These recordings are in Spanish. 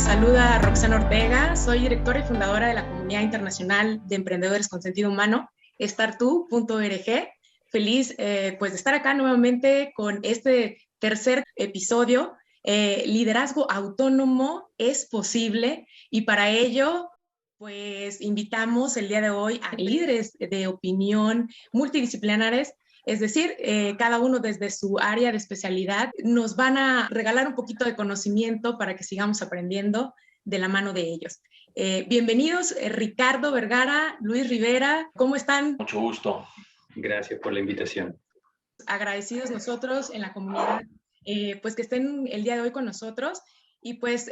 saluda Roxana Ortega, soy directora y fundadora de la Comunidad Internacional de Emprendedores con Sentido Humano, startu.org. Feliz pues de estar acá nuevamente con este tercer episodio. Liderazgo autónomo es posible, y para ello pues invitamos el día de hoy a líderes de opinión multidisciplinares. Es decir, cada uno desde su área de especialidad nos van a regalar un poquito de conocimiento para que sigamos aprendiendo de la mano de ellos. Bienvenidos, Ricardo Vergara, Luis Rivera, ¿cómo están? Mucho gusto. Gracias por la invitación. Agradecidos nosotros en la comunidad, pues que estén el día de hoy con nosotros. Y pues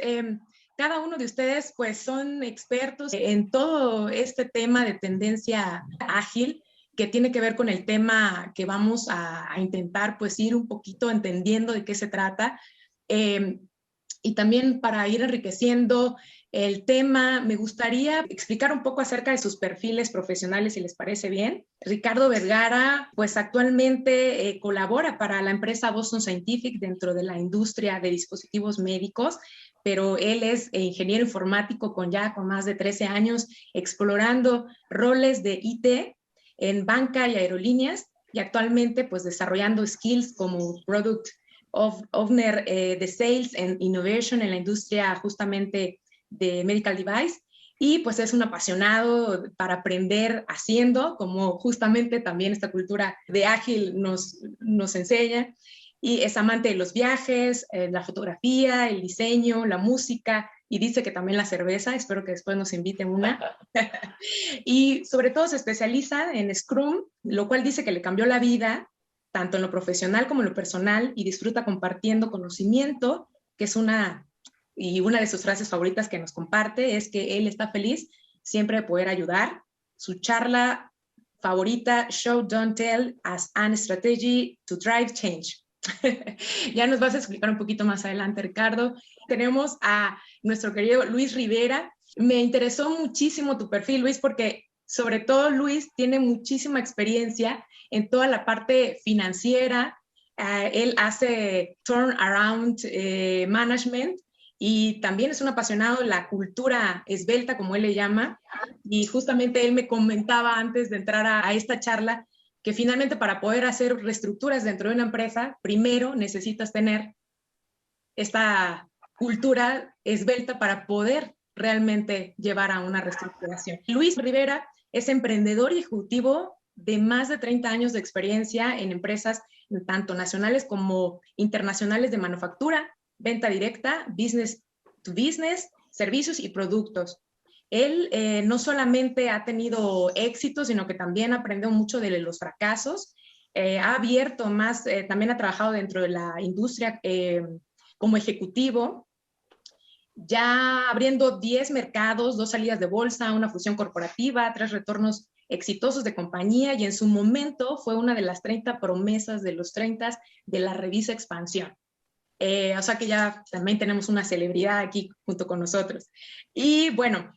cada uno de ustedes pues son expertos en todo este tema de tendencia ágil, que tiene que ver con el tema que vamos a intentar pues ir un poquito entendiendo de qué se trata. Y también para ir enriqueciendo el tema, me gustaría explicar un poco acerca de sus perfiles profesionales, si les parece bien. Ricardo Vergara, pues actualmente colabora para la empresa Boston Scientific dentro de la industria de dispositivos médicos, pero él es ingeniero informático con más de 13 años explorando roles de IT en banca y aerolíneas, y actualmente pues desarrollando skills como Product Owner de Sales and Innovation en la industria justamente de Medical Device. Y pues es un apasionado para aprender haciendo, como justamente también esta cultura de ágil nos enseña. Y es amante de los viajes, la fotografía, el diseño, la música, y dice que también la cerveza. Espero que después nos inviten una. Y sobre todo se especializa en Scrum, lo cual dice que le cambió la vida, tanto en lo profesional como en lo personal, y disfruta compartiendo conocimiento, que es una de sus frases favoritas que nos comparte, es que él está feliz siempre de poder ayudar. Su charla favorita, Show, Don't Tell, as an Strategy to Drive Change. Ya nos vas a explicar un poquito más adelante, Ricardo. Tenemos a nuestro querido Luis Rivera. Me interesó muchísimo tu perfil, Luis, porque sobre todo Luis tiene muchísima experiencia en toda la parte financiera. Él hace turnaround management, y también es un apasionado de la cultura esbelta, como él le llama. Y justamente él me comentaba antes de entrar a esta charla que finalmente para poder hacer reestructuras dentro de una empresa, primero necesitas tener esta cultura esbelta para poder realmente llevar a una reestructuración. Luis Rivera es emprendedor y ejecutivo de más de 30 años de experiencia en empresas tanto nacionales como internacionales de manufactura, venta directa, business to business, servicios y productos. Él no solamente ha tenido éxito, sino que también aprendió mucho de los fracasos. Ha abierto más, también ha trabajado dentro de la industria como ejecutivo, ya abriendo 10 mercados, 2 salidas de bolsa, una fusión corporativa, 3 retornos exitosos de compañía, y en su momento fue una de las 30 promesas de los 30 de la revista Expansión. O sea que ya también tenemos una celebridad aquí junto con nosotros. Y bueno,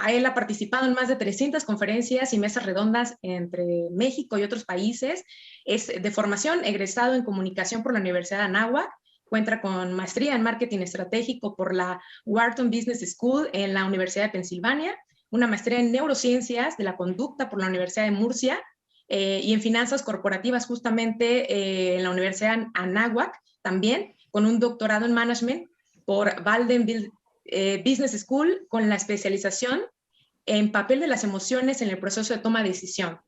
él ha participado en más de 300 conferencias y mesas redondas entre México y otros países. Es de formación egresado en comunicación por la Universidad de Anáhuac. Cuenta con maestría en marketing estratégico por la Wharton Business School en la Universidad de Pensilvania, una maestría en neurociencias de la conducta por la Universidad de Murcia, y en finanzas corporativas justamente en la Universidad de Anáhuac, también con un doctorado en management por Walden Business School, con la especialización en papel de las emociones en el proceso de toma de decisión.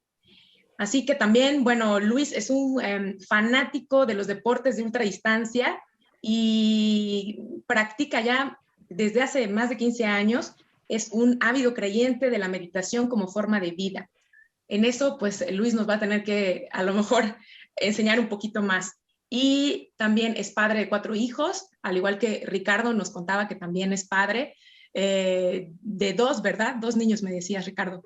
Así que también, bueno, Luis es un fanático de los deportes de ultradistancia y practica ya desde hace más de 15 años. Es un ávido creyente de la meditación como forma de vida. En eso, pues, Luis nos va a tener que, a lo mejor, enseñar un poquito más. Y también es padre de 4 hijos, al igual que Ricardo nos contaba que también es padre de 2, ¿verdad? 2 niños, me decías, Ricardo.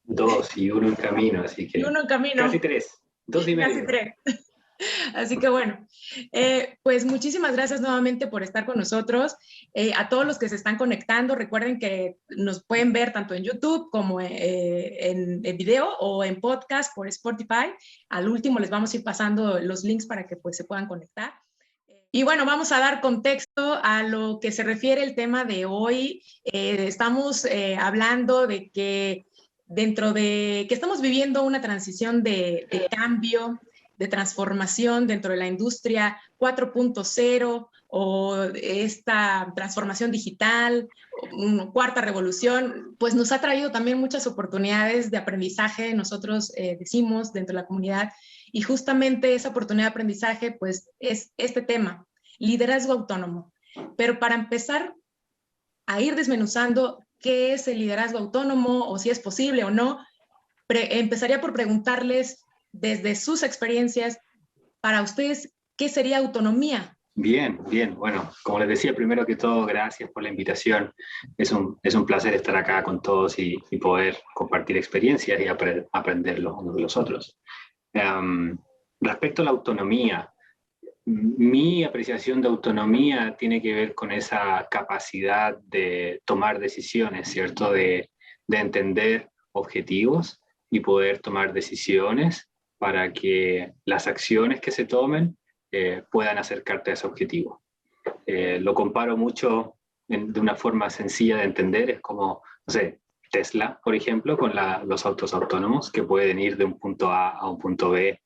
2 y 1 en camino, así que... Y 1 en camino. Casi 3, 2 y medio. Casi 3. Así que bueno, pues muchísimas gracias nuevamente por estar con nosotros. A todos los que se están conectando, recuerden que nos pueden ver tanto en YouTube como en video o en podcast por Spotify. Al último les vamos a ir pasando los links para que pues se puedan conectar. Y bueno, vamos a dar contexto a lo que se refiere el tema de hoy. Estamos hablando de que dentro de que estamos viviendo una transición de cambio, de transformación dentro de la industria 4.0 o esta transformación digital, una cuarta revolución, pues nos ha traído también muchas oportunidades de aprendizaje, nosotros decimos dentro de la comunidad, y justamente esa oportunidad de aprendizaje, pues es este tema, liderazgo autónomo. Pero para empezar a ir desmenuzando qué es el liderazgo autónomo o si es posible o no, empezaría por preguntarles desde sus experiencias, para ustedes, ¿qué sería autonomía? Bien, bien. Bueno, como les decía, primero que todo, gracias por la invitación. Es un placer estar acá con todos y poder compartir experiencias y aprender los unos de los otros. Um, Respecto a la autonomía, mi apreciación de autonomía tiene que ver con esa capacidad de tomar decisiones, ¿cierto? De entender objetivos y poder tomar decisiones para que las acciones que se tomen puedan acercarte a ese objetivo. Lo comparo mucho de una forma sencilla de entender, es como, no sé, Tesla, por ejemplo, con los autos autónomos que pueden ir de un punto A a un punto B,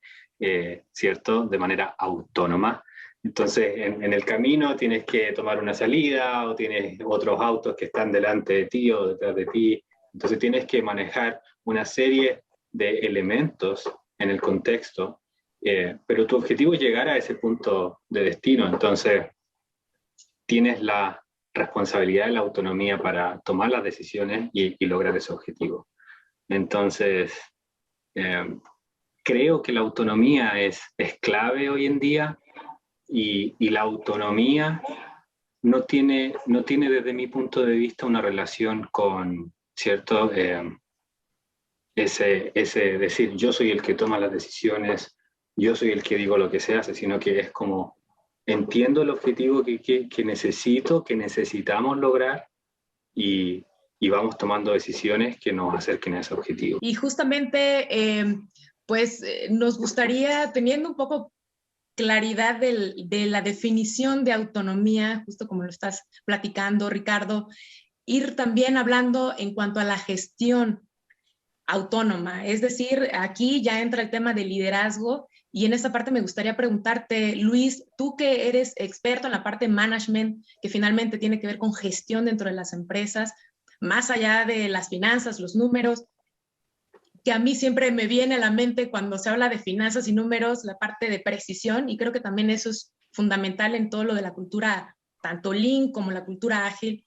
¿cierto? De manera autónoma. Entonces, en el camino tienes que tomar una salida o tienes otros autos que están delante de ti o detrás de ti. Entonces, tienes que manejar una serie de elementos en el contexto, pero tu objetivo es llegar a ese punto de destino. Entonces, tienes la responsabilidad y la autonomía para tomar las decisiones y lograr ese objetivo. Entonces, creo que la autonomía es clave hoy en día y la autonomía no tiene desde mi punto de vista una relación con, ¿cierto? Ese decir, yo soy el que toma las decisiones, yo soy el que digo lo que se hace, sino que es como, entiendo el objetivo que necesito, que necesitamos lograr y vamos tomando decisiones que nos acerquen a ese objetivo. Y justamente, nos gustaría, teniendo un poco claridad de la definición de autonomía, justo como lo estás platicando, Ricardo, ir también hablando en cuanto a la gestión autónoma. Es decir, aquí ya entra el tema del liderazgo y en esta parte me gustaría preguntarte, Luis, tú que eres experto en la parte de management, que finalmente tiene que ver con gestión dentro de las empresas, más allá de las finanzas, los números, que a mí siempre me viene a la mente cuando se habla de finanzas y números, la parte de precisión, y creo que también eso es fundamental en todo lo de la cultura, tanto Lean como la cultura ágil.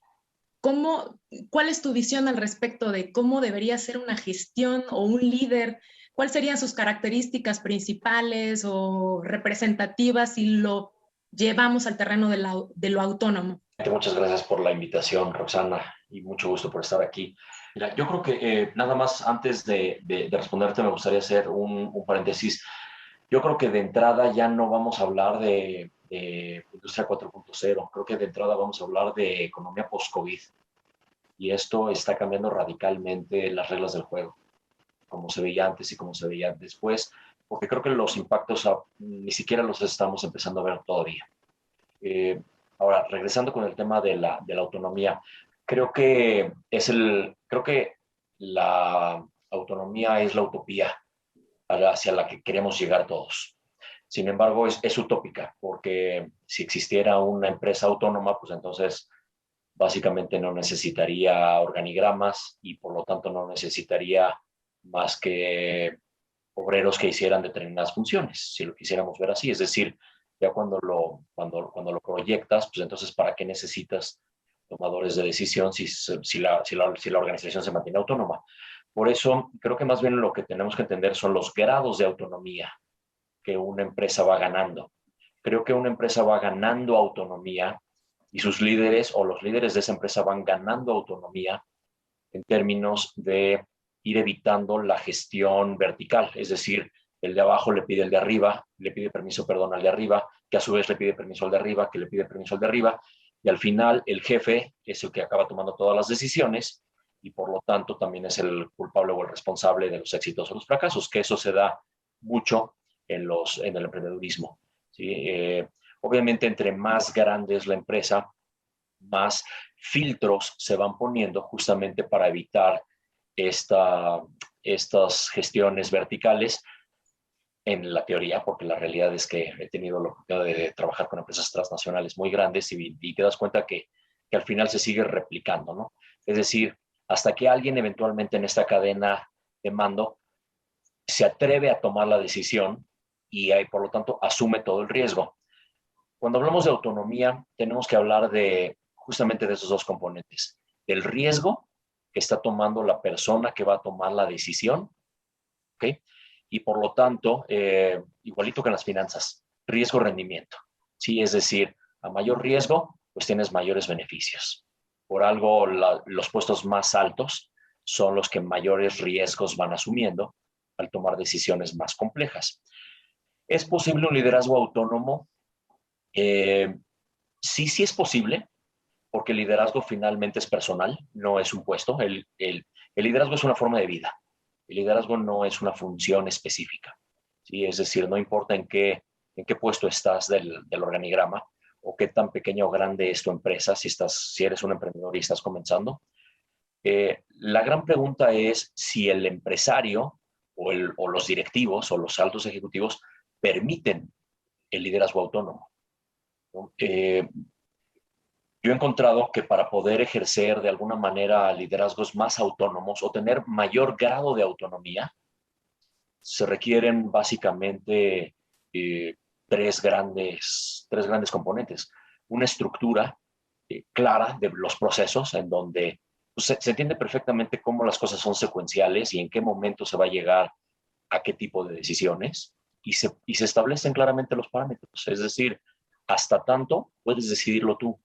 ¿Cuál es tu visión al respecto de cómo debería ser una gestión o un líder? ¿Cuáles serían sus características principales o representativas si lo llevamos al terreno de lo autónomo? Muchas gracias por la invitación, Roxana, y mucho gusto por estar aquí. Mira, yo creo que nada más antes de responderte me gustaría hacer un paréntesis. Yo creo que de entrada ya no vamos a hablar de Industria 4.0, creo que de entrada vamos a hablar de economía post-COVID. Y esto está cambiando radicalmente las reglas del juego, como se veía antes y como se veía después, porque creo que los impactos ni siquiera los estamos empezando a ver todavía. Ahora, regresando con el tema de la autonomía, creo que la autonomía es la utopía hacia la que queremos llegar todos. Sin embargo, es utópica, porque si existiera una empresa autónoma, pues entonces básicamente no necesitaría organigramas y por lo tanto no necesitaría más que obreros que hicieran determinadas funciones, si lo quisiéramos ver así. Es decir, ya cuando lo proyectas, pues entonces, ¿para qué necesitas tomadores de decisión si la organización se mantiene autónoma? Por eso, creo que más bien lo que tenemos que entender son los grados de autonomía que una empresa va ganando. Creo que una empresa va ganando autonomía y sus líderes o los líderes de esa empresa van ganando autonomía en términos de ir evitando la gestión vertical, es decir, el de abajo le pide al de arriba, le pide permiso, perdón, al de arriba, que a su vez le pide permiso al de arriba, que le pide permiso al de arriba, y al final el jefe es el que acaba tomando todas las decisiones y por lo tanto también es el culpable o el responsable de los éxitos o los fracasos, que eso se da mucho en el emprendedurismo. ¿Sí? Obviamente, entre más grande es la empresa, más filtros se van poniendo justamente para evitar estas gestiones verticales en la teoría, porque la realidad es que he tenido la oportunidad de trabajar con empresas transnacionales muy grandes y te das cuenta que al final se sigue replicando, ¿no? Es decir, hasta que alguien eventualmente en esta cadena de mando se atreve a tomar la decisión y por lo tanto asume todo el riesgo. Cuando hablamos de autonomía, tenemos que hablar justamente de esos dos componentes, del riesgo que está tomando la persona que va a tomar la decisión, ¿ok? Y por lo tanto, igualito que en las finanzas, riesgo-rendimiento, ¿sí? Es decir, a mayor riesgo, pues tienes mayores beneficios. Por algo, los puestos más altos son los que mayores riesgos van asumiendo al tomar decisiones más complejas. ¿Es posible un liderazgo autónomo? Sí es posible, porque el liderazgo finalmente es personal, no es un puesto. El liderazgo es una forma de vida. El liderazgo no es una función específica, ¿sí? Es decir, no importa en qué puesto estás del organigrama o qué tan pequeña o grande es tu empresa, si eres un emprendedor y estás comenzando. La gran pregunta es si el empresario o los directivos o los altos ejecutivos permiten el liderazgo autónomo, ¿no? Yo he encontrado que para poder ejercer de alguna manera liderazgos más autónomos o tener mayor grado de autonomía, se requieren básicamente tres grandes componentes. Una estructura clara de los procesos en donde pues, se entiende perfectamente cómo las cosas son secuenciales y en qué momento se va a llegar a qué tipo de decisiones y se establecen claramente los parámetros. Es decir, hasta tanto puedes decidirlo tú.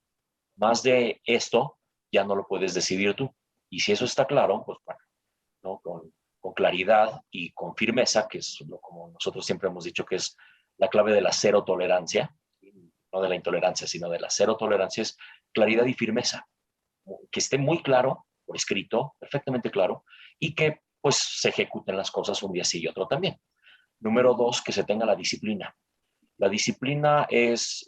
Más de esto ya no lo puedes decidir tú. Y si eso está claro, pues bueno, ¿no? Con claridad y con firmeza, que es como nosotros siempre hemos dicho que es la clave de la cero tolerancia, no de la intolerancia, sino de la cero tolerancia, es claridad y firmeza. Que esté muy claro, por escrito, perfectamente claro, y que pues se ejecuten las cosas un día sí y otro también. Número dos, que se tenga la disciplina. La disciplina es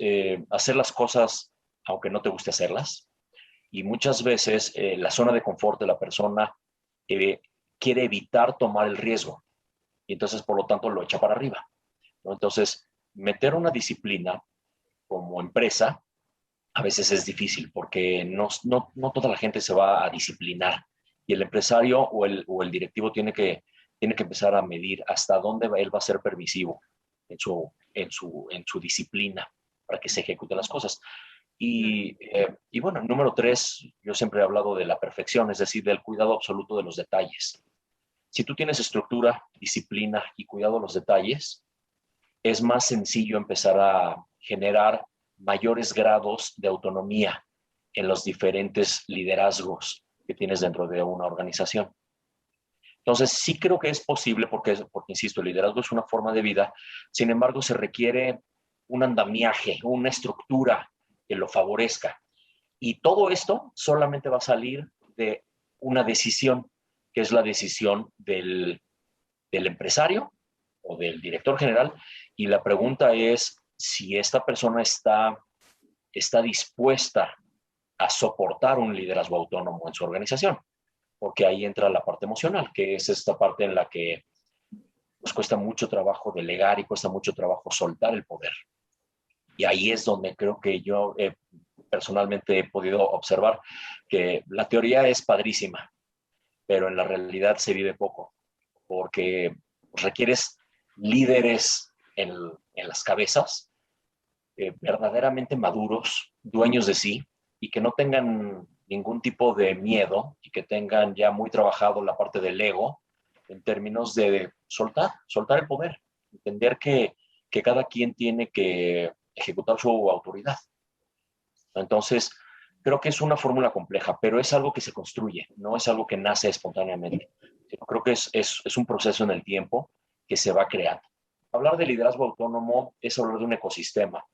hacer las cosas aunque no te guste hacerlas. Y muchas veces la zona de confort de la persona quiere evitar tomar el riesgo. Y entonces, por lo tanto, lo echa para arriba, ¿no? Entonces, meter una disciplina como empresa a veces es difícil porque no toda la gente se va a disciplinar. Y el empresario o el directivo tiene que empezar a medir hasta dónde él va a ser permisivo en su disciplina para que se ejecuten las cosas. Y bueno, número tres, yo siempre he hablado de la perfección, es decir, del cuidado absoluto de los detalles. Si tú tienes estructura, disciplina y cuidado de los detalles, es más sencillo empezar a generar mayores grados de autonomía en los diferentes liderazgos que tienes dentro de una organización. Entonces, sí creo que es posible porque insisto, el liderazgo es una forma de vida, sin embargo, se requiere un andamiaje, una estructura que lo favorezca. Y todo esto solamente va a salir de una decisión, que es la decisión del empresario o del director general. Y la pregunta es si esta persona está dispuesta a soportar un liderazgo autónomo en su organización, porque ahí entra la parte emocional, que es esta parte en la que nos cuesta mucho trabajo delegar y cuesta mucho trabajo soltar el poder. Y ahí es donde creo que yo personalmente he podido observar que la teoría es padrísima, pero en la realidad se vive poco, porque requieres líderes en las cabezas verdaderamente maduros, dueños de sí, y que no tengan ningún tipo de miedo y que tengan ya muy trabajado la parte del ego en términos de soltar el poder, entender que cada quien tiene que ejecutar su autoridad. Entonces, creo que es una fórmula compleja, pero es algo que se construye, no es algo que nace espontáneamente. Creo que es un proceso en el tiempo que se va creando. Hablar de liderazgo autónomo es hablar de un ecosistema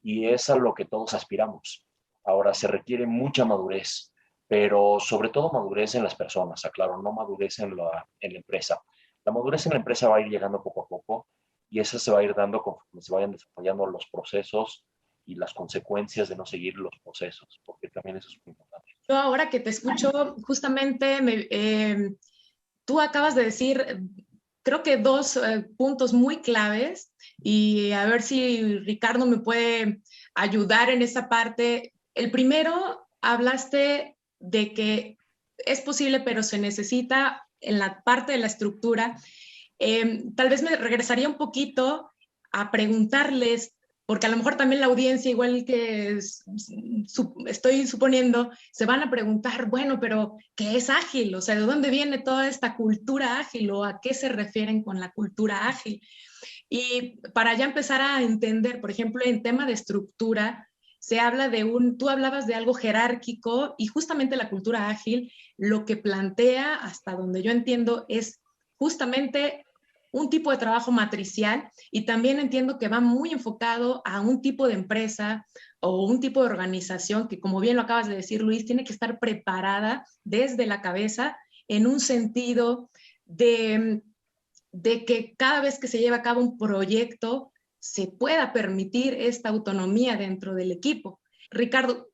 y es a lo que todos aspiramos. Ahora, se requiere mucha madurez, pero sobre todo madurez en las personas, aclaro, no madurez en la empresa. La madurez en la empresa va a ir llegando poco a poco y esa se va a ir dando conforme se vayan desarrollando los procesos y las consecuencias de no seguir los procesos, porque también eso es muy importante. Yo ahora que te escucho, justamente tú acabas de decir, creo que dos puntos muy claves, y a ver si Ricardo me puede ayudar en esa parte. El primero, hablaste de que es posible, pero se necesita en la parte de la estructura. Tal vez me regresaría un poquito a preguntarles, porque a lo mejor también la audiencia, igual que estoy suponiendo, se van a preguntar, bueno, pero ¿qué es ágil? O sea, ¿de dónde viene toda esta cultura ágil o a qué se refieren con la cultura ágil? Y para ya empezar a entender, por ejemplo, en tema de estructura, se habla tú hablabas de algo jerárquico y justamente la cultura ágil lo que plantea, hasta donde yo entiendo, es justamente un tipo de trabajo matricial, y también entiendo que va muy enfocado a un tipo de empresa o un tipo de organización que, como bien lo acabas de decir, Luis, tiene que estar preparada desde la cabeza en un sentido de que cada vez que se lleva a cabo un proyecto se pueda permitir esta autonomía dentro del equipo. Ricardo,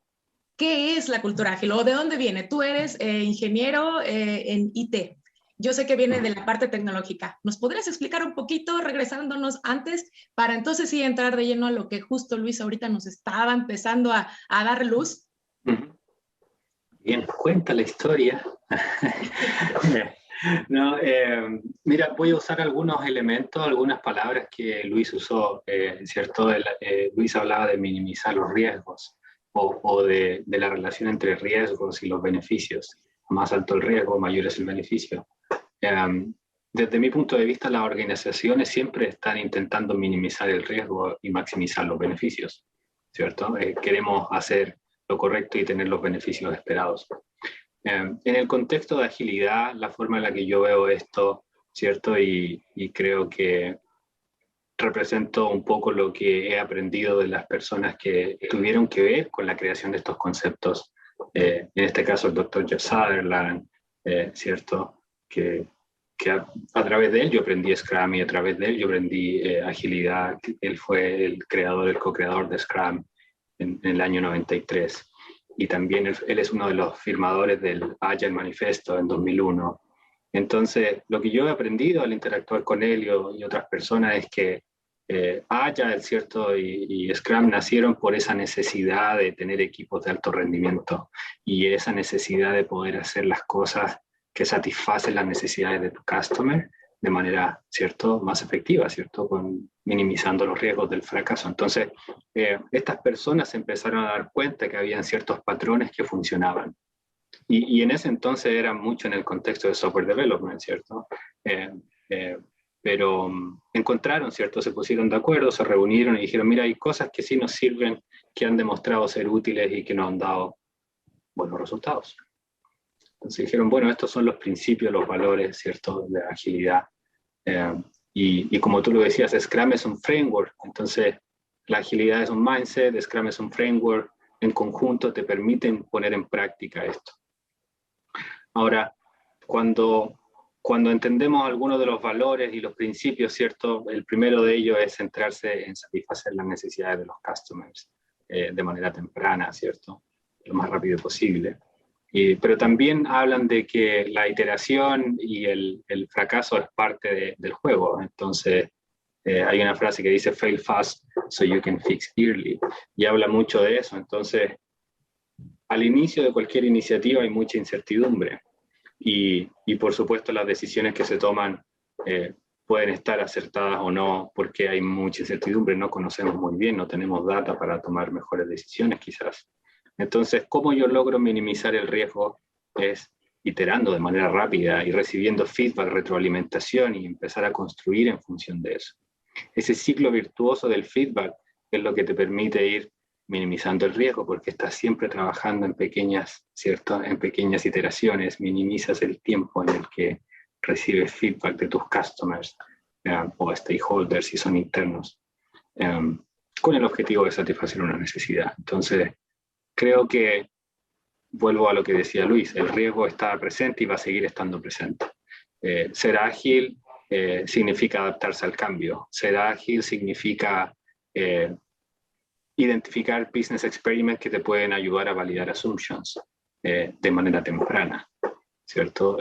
¿qué es la cultura ágil o de dónde viene? Tú eres ingeniero en IT. Yo sé que viene de la parte tecnológica. ¿Nos podrías explicar un poquito, regresándonos antes, para entonces sí entrar de lleno a lo que justo Luis ahorita nos estaba empezando a dar luz? Bien, cuenta la historia. No, mira, voy a usar algunos elementos, algunas palabras que Luis usó, ¿cierto? Luis hablaba de minimizar los riesgos o de la relación entre riesgos y los beneficios. Más alto el riesgo, mayor es el beneficio. Desde mi punto de vista, las organizaciones siempre están intentando minimizar el riesgo y maximizar los beneficios, ¿cierto? Queremos hacer lo correcto y tener los beneficios esperados. En el contexto de agilidad, la forma en la que yo veo esto, ¿cierto? Y creo que represento un poco lo que he aprendido de las personas que tuvieron que ver con la creación de estos conceptos. En este caso, el doctor Jeff Sutherland, ¿cierto? Que a través de él yo aprendí Scrum y a través de él yo aprendí agilidad. Él fue el creador, el co-creador de Scrum en el año 93. Y también él es uno de los firmadores del Agile Manifesto en 2001. Entonces, lo que yo he aprendido al interactuar con él y otras personas es que Agile, ¿cierto? Y Scrum nacieron por esa necesidad de tener equipos de alto rendimiento y esa necesidad de poder hacer las cosas que satisfacen las necesidades de tu customer de manera, ¿cierto?, más efectiva, ¿cierto?, minimizando los riesgos del fracaso. Entonces, estas personas se empezaron a dar cuenta que habían ciertos patrones que funcionaban. Y en ese entonces era mucho en el contexto de software development, ¿cierto? Pero encontraron, ¿cierto? Se pusieron de acuerdo, se reunieron y dijeron, mira, hay cosas que sí nos sirven, que han demostrado ser útiles y que nos han dado buenos resultados. Entonces dijeron, bueno, estos son los principios, los valores, ¿cierto?, de agilidad. Y como tú lo decías, Scrum es un framework, entonces la agilidad es un mindset, Scrum es un framework, en conjunto te permiten poner en práctica esto. Ahora, cuando entendemos algunos de los valores y los principios, ¿cierto?, el primero de ellos es centrarse en satisfacer las necesidades de los customers de manera temprana, ¿cierto?, lo más rápido posible. Pero también hablan de que la iteración y el fracaso es parte del juego. Entonces, hay una frase que dice, fail fast so you can fix early, y habla mucho de eso. Entonces, al inicio de cualquier iniciativa hay mucha incertidumbre, y por supuesto las decisiones que se toman pueden estar acertadas o no, porque hay mucha incertidumbre, no conocemos muy bien, no tenemos data para tomar mejores decisiones quizás. Entonces, ¿cómo yo logro minimizar el riesgo? Es iterando de manera rápida y recibiendo feedback, retroalimentación y empezar a construir en función de eso. Ese ciclo virtuoso del feedback es lo que te permite ir minimizando el riesgo, porque estás siempre trabajando en pequeñas, ¿cierto?, en pequeñas iteraciones, minimizas el tiempo en el que recibes feedback de tus customers o stakeholders si son internos, con el objetivo de satisfacer una necesidad. Entonces, creo que, vuelvo a lo que decía Luis, el riesgo está presente y va a seguir estando presente. Ser ágil significa adaptarse al cambio. Ser ágil significa identificar business experiments que te pueden ayudar a validar assumptions de manera temprana, ¿cierto?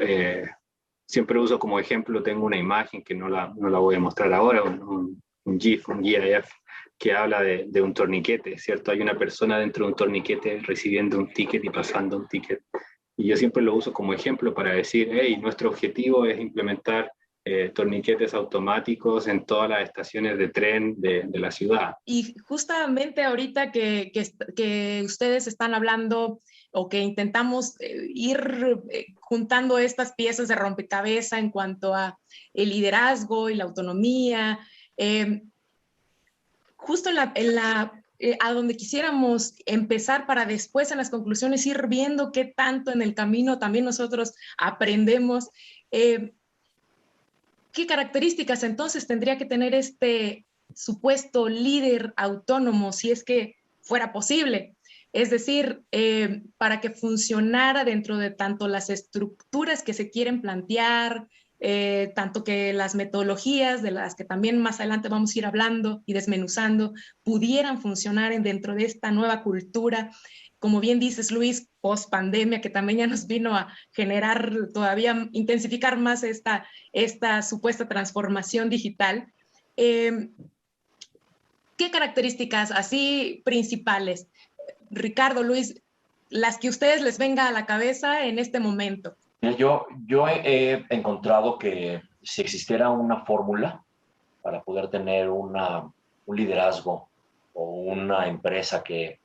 Siempre uso como ejemplo, tengo una imagen que no la voy a mostrar ahora, un GIF, un GIF, que habla de un torniquete, ¿cierto? Hay una persona dentro de un torniquete recibiendo un ticket y pasando un ticket. Y yo siempre lo uso como ejemplo para decir, hey, nuestro objetivo es implementar torniquetes automáticos en todas las estaciones de tren de la ciudad. Y justamente ahorita que ustedes están hablando o que intentamos ir juntando estas piezas de rompecabezas en cuanto a el liderazgo y la autonomía, justo a donde quisiéramos empezar para después en las conclusiones ir viendo qué tanto en el camino también nosotros aprendemos. ¿Qué características entonces tendría que tener este supuesto líder autónomo si es que fuera posible? Es decir, para que funcionara dentro de tanto las estructuras que se quieren plantear, tanto que las metodologías de las que también más adelante vamos a ir hablando y desmenuzando, pudieran funcionar dentro de esta nueva cultura, como bien dices, Luis, post pandemia, que también ya nos vino a generar todavía, intensificar más esta supuesta transformación digital. ¿Qué características así principales, Ricardo, Luis, las que a ustedes les venga a la cabeza en este momento? Yo he encontrado que si existiera una fórmula para poder tener un liderazgo o una empresa que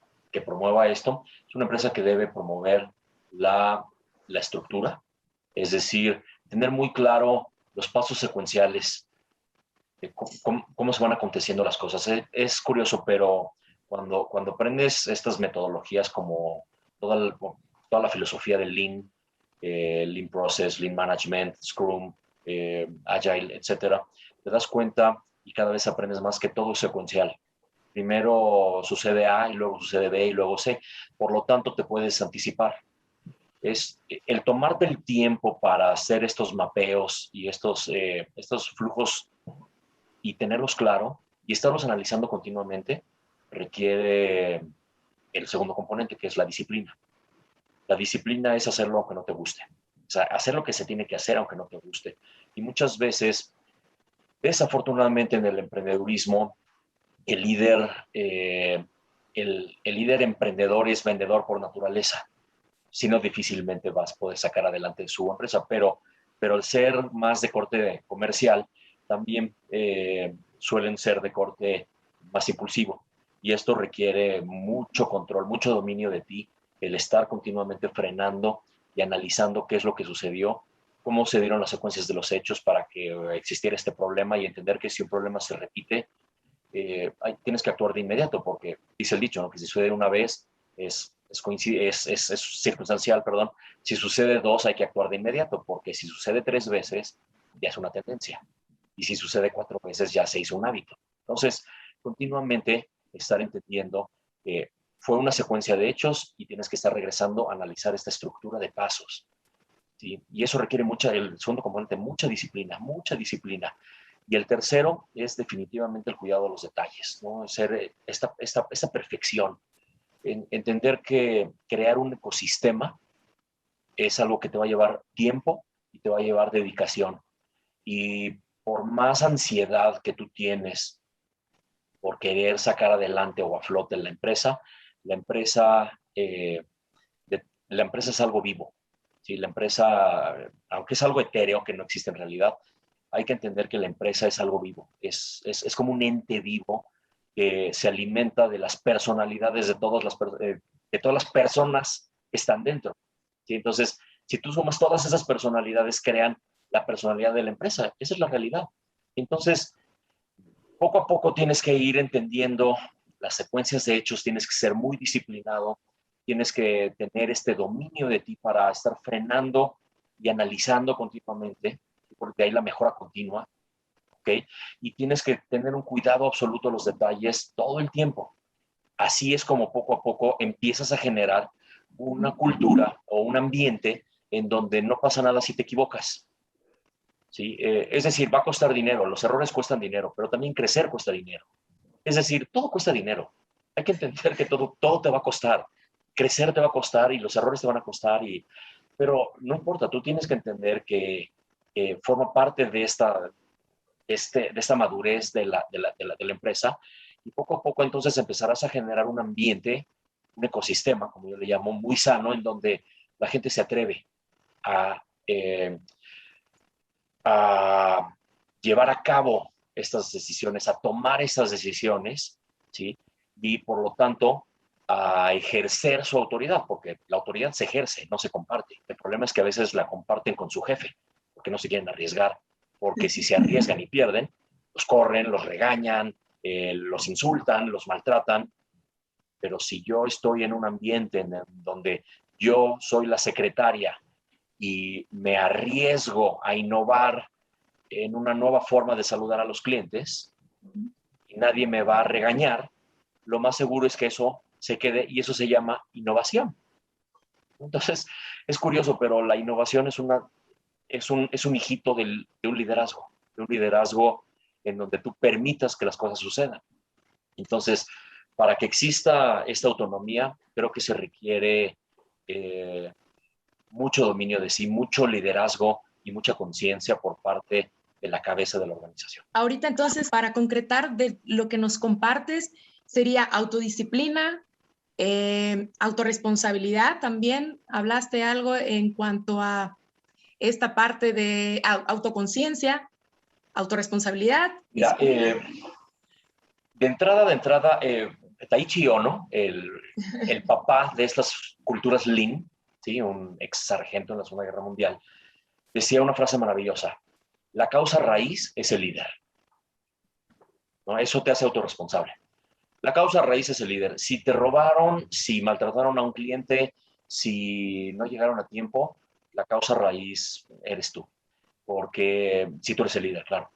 promueva esto, es una empresa que debe promover la estructura, es decir, tener muy claro los pasos secuenciales de cómo se van aconteciendo las cosas. Es curioso, pero cuando aprendes estas metodologías como toda la filosofía del Lean, Lean Process, Lean Management, Scrum, Agile, etcétera, te das cuenta y cada vez aprendes más que todo es secuencial. Primero sucede A y luego sucede B y luego C. Por lo tanto, te puedes anticipar. Es el tomarte el tiempo para hacer estos mapeos y estos flujos y tenerlos claro y estarlos analizando continuamente requiere el segundo componente, que es la disciplina. La disciplina es hacerlo aunque no te guste. O sea, hacer lo que se tiene que hacer aunque no te guste. Y muchas veces, desafortunadamente en el emprendedurismo, el líder emprendedor es vendedor por naturaleza. Si no, difícilmente vas a poder sacar adelante su empresa. Pero al ser más de corte comercial, también suelen ser de corte más impulsivo. Y esto requiere mucho control, mucho dominio de ti, el estar continuamente frenando y analizando qué es lo que sucedió, cómo se dieron las secuencias de los hechos para que existiera este problema y entender que si un problema se repite, tienes que actuar de inmediato, porque dice el dicho, ¿no? Que si sucede una vez es circunstancial, perdón. Si sucede 2 hay que actuar de inmediato, porque si sucede 3 veces ya es una tendencia. Y si sucede 4 veces ya se hizo un hábito. Entonces, continuamente estar entendiendo que fue una secuencia de hechos y tienes que estar regresando a analizar esta estructura de pasos, ¿sí? Y eso requiere el segundo componente, mucha disciplina, mucha disciplina. Y el tercero es definitivamente el cuidado de los detalles, ¿no? Ser esta perfección. Entender que crear un ecosistema es algo que te va a llevar tiempo y te va a llevar dedicación. Y por más ansiedad que tú tienes por querer sacar adelante o a flote la empresa es algo vivo. ¿Sí? La empresa, aunque es algo etéreo, que no existe en realidad, hay que entender que la empresa es algo vivo. Es como un ente vivo que se alimenta de las personalidades de todas las personas que están dentro. ¿Sí? Entonces, si tú sumas todas esas personalidades, crean la personalidad de la empresa. Esa es la realidad. Entonces, poco a poco tienes que ir entendiendo las secuencias de hechos, tienes que ser muy disciplinado, tienes que tener este dominio de ti para estar frenando y analizando continuamente, porque hay la mejora continua, ¿ok? Y tienes que tener un cuidado absoluto de los detalles todo el tiempo. Así es como poco a poco empiezas a generar una cultura o un ambiente en donde no pasa nada si te equivocas. ¿Sí? Es decir, va a costar dinero, los errores cuestan dinero, pero también crecer cuesta dinero. Es decir, todo cuesta dinero. hay que entender que todo te va a costar. Crecer te va a costar y los errores te van a costar, pero no importa, tú tienes que entender que forma parte de esta madurez de la empresa, y poco a poco entonces empezarás a generar un ambiente, un ecosistema, como yo le llamo, muy sano, en donde la gente se atreve a llevar a cabo estas decisiones, a tomar estas decisiones, ¿sí? Y por lo tanto a ejercer su autoridad, porque la autoridad se ejerce, no se comparte. El problema es que a veces la comparten con su jefe, porque no se quieren arriesgar, porque si se arriesgan y pierden, los corren, los regañan, los insultan, los maltratan. Pero si yo estoy en un ambiente en donde yo soy la secretaria y me arriesgo a innovar en una nueva forma de saludar a los clientes y nadie me va a regañar, lo más seguro es que eso se quede, y eso se llama innovación. Entonces, es curioso, pero la innovación es un hijito de un liderazgo en donde tú permitas que las cosas sucedan. Entonces, para que exista esta autonomía, creo que se requiere mucho dominio de sí, mucho liderazgo y mucha conciencia por parte de la cabeza de la organización. Ahorita entonces, para concretar de lo que nos compartes, sería autodisciplina, autorresponsabilidad también. Hablaste algo en cuanto a esta parte de autoconciencia, autorresponsabilidad. Mira, de entrada, Taiichi Ohno, el papá de estas culturas Lean, ¿sí? Un ex sargento en la Segunda Guerra Mundial, decía una frase maravillosa: la causa raíz es el líder, ¿no? Eso te hace autorresponsable. La causa raíz es el líder. Si te robaron, si maltrataron a un cliente, si no llegaron a tiempo, la causa raíz eres tú. Porque, si tú eres el líder, claro.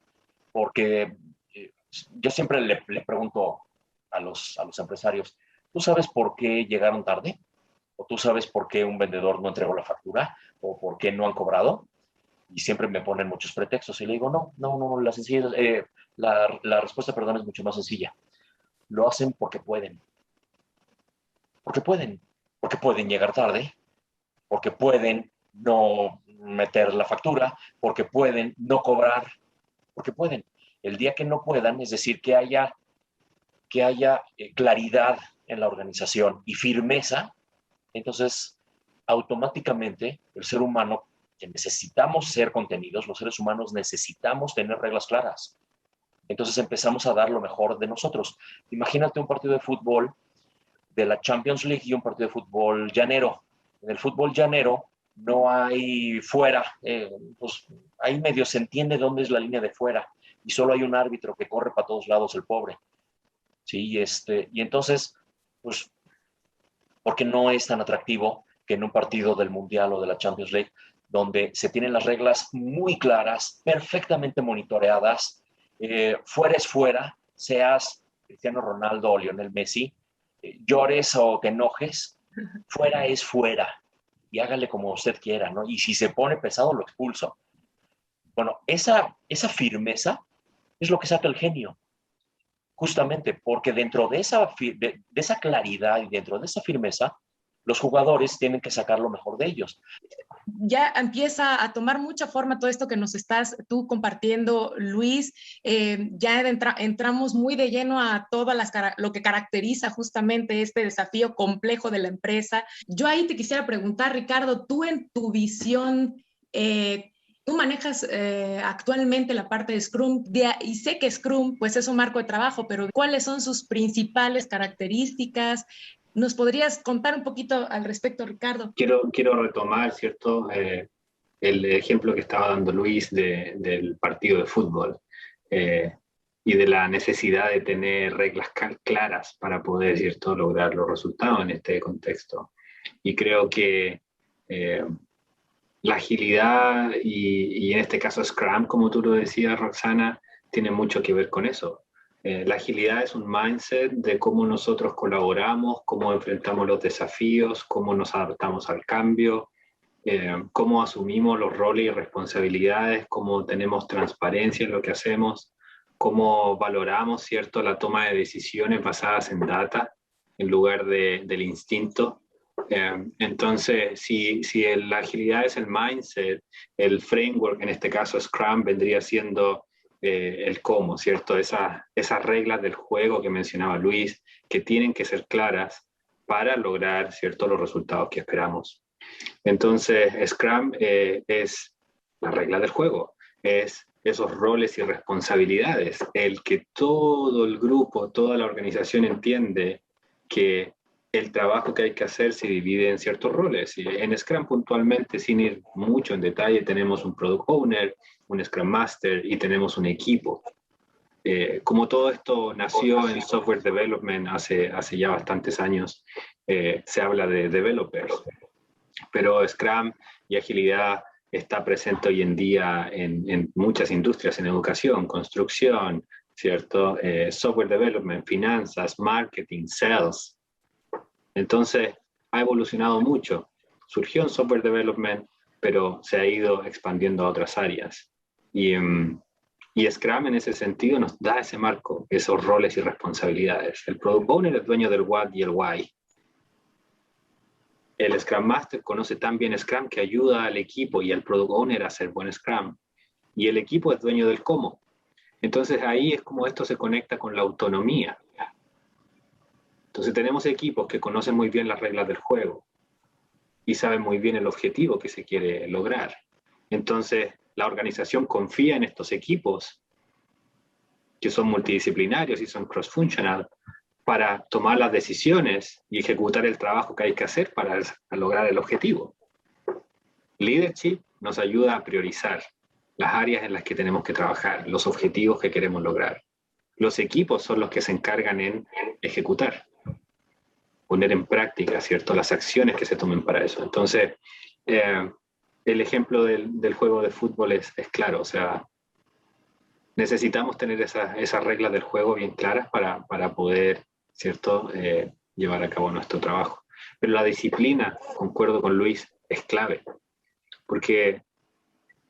Porque yo siempre le pregunto a los empresarios, ¿tú sabes por qué llegaron tarde? ¿O tú sabes por qué un vendedor no entregó la factura? ¿O por qué no han cobrado? Y siempre me ponen muchos pretextos. Y le digo, no, la respuesta, perdón, es mucho más sencilla. Lo hacen porque pueden. Porque pueden llegar tarde, porque pueden no meter la factura, porque pueden no cobrar, porque pueden. El día que no puedan, es decir, que haya claridad en la organización y firmeza, entonces automáticamente el ser humano, que necesitamos ser contenidos, los seres humanos necesitamos tener reglas claras. Entonces empezamos a dar lo mejor de nosotros. Imagínate un partido de fútbol de la Champions League y un partido de fútbol llanero. En el fútbol llanero no hay fuera, pues ahí medio se entiende dónde es la línea de fuera, y solo hay un árbitro que corre para todos lados, el pobre. ¿Sí? Y entonces, pues, ¿por qué no es tan atractivo que en un partido del Mundial o de la Champions League, donde se tienen las reglas muy claras, perfectamente monitoreadas, fuera es fuera, seas Cristiano Ronaldo o Lionel Messi, llores o te enojes, fuera es fuera, y hágale como usted quiera, ¿no? Y si se pone pesado, lo expulso. Bueno, esa firmeza es lo que saca el genio, justamente porque dentro de esa claridad y dentro de esa firmeza, los jugadores tienen que sacar lo mejor de ellos. Ya empieza a tomar mucha forma todo esto que nos estás tú compartiendo, Luis. Ya entramos muy de lleno a todo lo que caracteriza justamente este desafío complejo de la empresa. Yo ahí te quisiera preguntar, Ricardo, tú en tu visión, tú manejas actualmente la parte de Scrum, y sé que Scrum pues es un marco de trabajo, pero ¿cuáles son sus principales características? ¿Nos podrías contar un poquito al respecto, Ricardo? Quiero retomar, ¿cierto? El ejemplo que estaba dando Luis del partido de fútbol y de la necesidad de tener reglas claras para poder, ¿cierto?, lograr los resultados en este contexto. Y creo que la agilidad y en este caso Scrum, como tú lo decías, Roxana, tiene mucho que ver con eso. La agilidad es un mindset de cómo nosotros colaboramos, cómo enfrentamos los desafíos, cómo nos adaptamos al cambio, cómo asumimos los roles y responsabilidades, cómo tenemos transparencia en lo que hacemos, cómo valoramos, ¿cierto?, la toma de decisiones basadas en data. en lugar del instinto. Entonces, si la agilidad es el mindset, el framework, en este caso Scrum, vendría siendo el cómo, ¿cierto? Esas reglas del juego que mencionaba Luis, que tienen que ser claras para lograr, ¿cierto?, los resultados que esperamos. Entonces, Scrum es la regla del juego, es esos roles y responsabilidades, el que todo el grupo, toda la organización entiende que el trabajo que hay que hacer se divide en ciertos roles. Y en Scrum puntualmente, sin ir mucho en detalle, tenemos un Product Owner, un Scrum Master y tenemos un equipo. Como todo esto nació en Software Development hace ya bastantes años, se habla de developers, pero Scrum y agilidad está presente hoy en día en muchas industrias, en educación, construcción, ¿cierto? Software Development, finanzas, marketing, sales. Entonces, ha evolucionado mucho. Surgió en Software Development, pero se ha ido expandiendo a otras áreas. Y Scrum en ese sentido nos da ese marco, esos roles y responsabilidades. El Product Owner es dueño del what y el why. El Scrum Master conoce tan bien Scrum que ayuda al equipo y al Product Owner a hacer buen Scrum. Y el equipo es dueño del cómo. Entonces ahí es como esto se conecta con la autonomía. Entonces tenemos equipos que conocen muy bien las reglas del juego y saben muy bien el objetivo que se quiere lograr. Entonces la organización confía en estos equipos que son multidisciplinarios y son cross-functional para tomar las decisiones y ejecutar el trabajo que hay que hacer para lograr el objetivo. Leadership nos ayuda a priorizar las áreas en las que tenemos que trabajar, los objetivos que queremos lograr. Los equipos son los que se encargan en ejecutar, poner en práctica, ¿cierto?, las acciones que se tomen para eso. Entonces, el ejemplo del juego de fútbol es claro, o sea, necesitamos tener esas reglas del juego bien claras para poder, ¿cierto?, llevar a cabo nuestro trabajo. Pero la disciplina, concuerdo con Luis, es clave, porque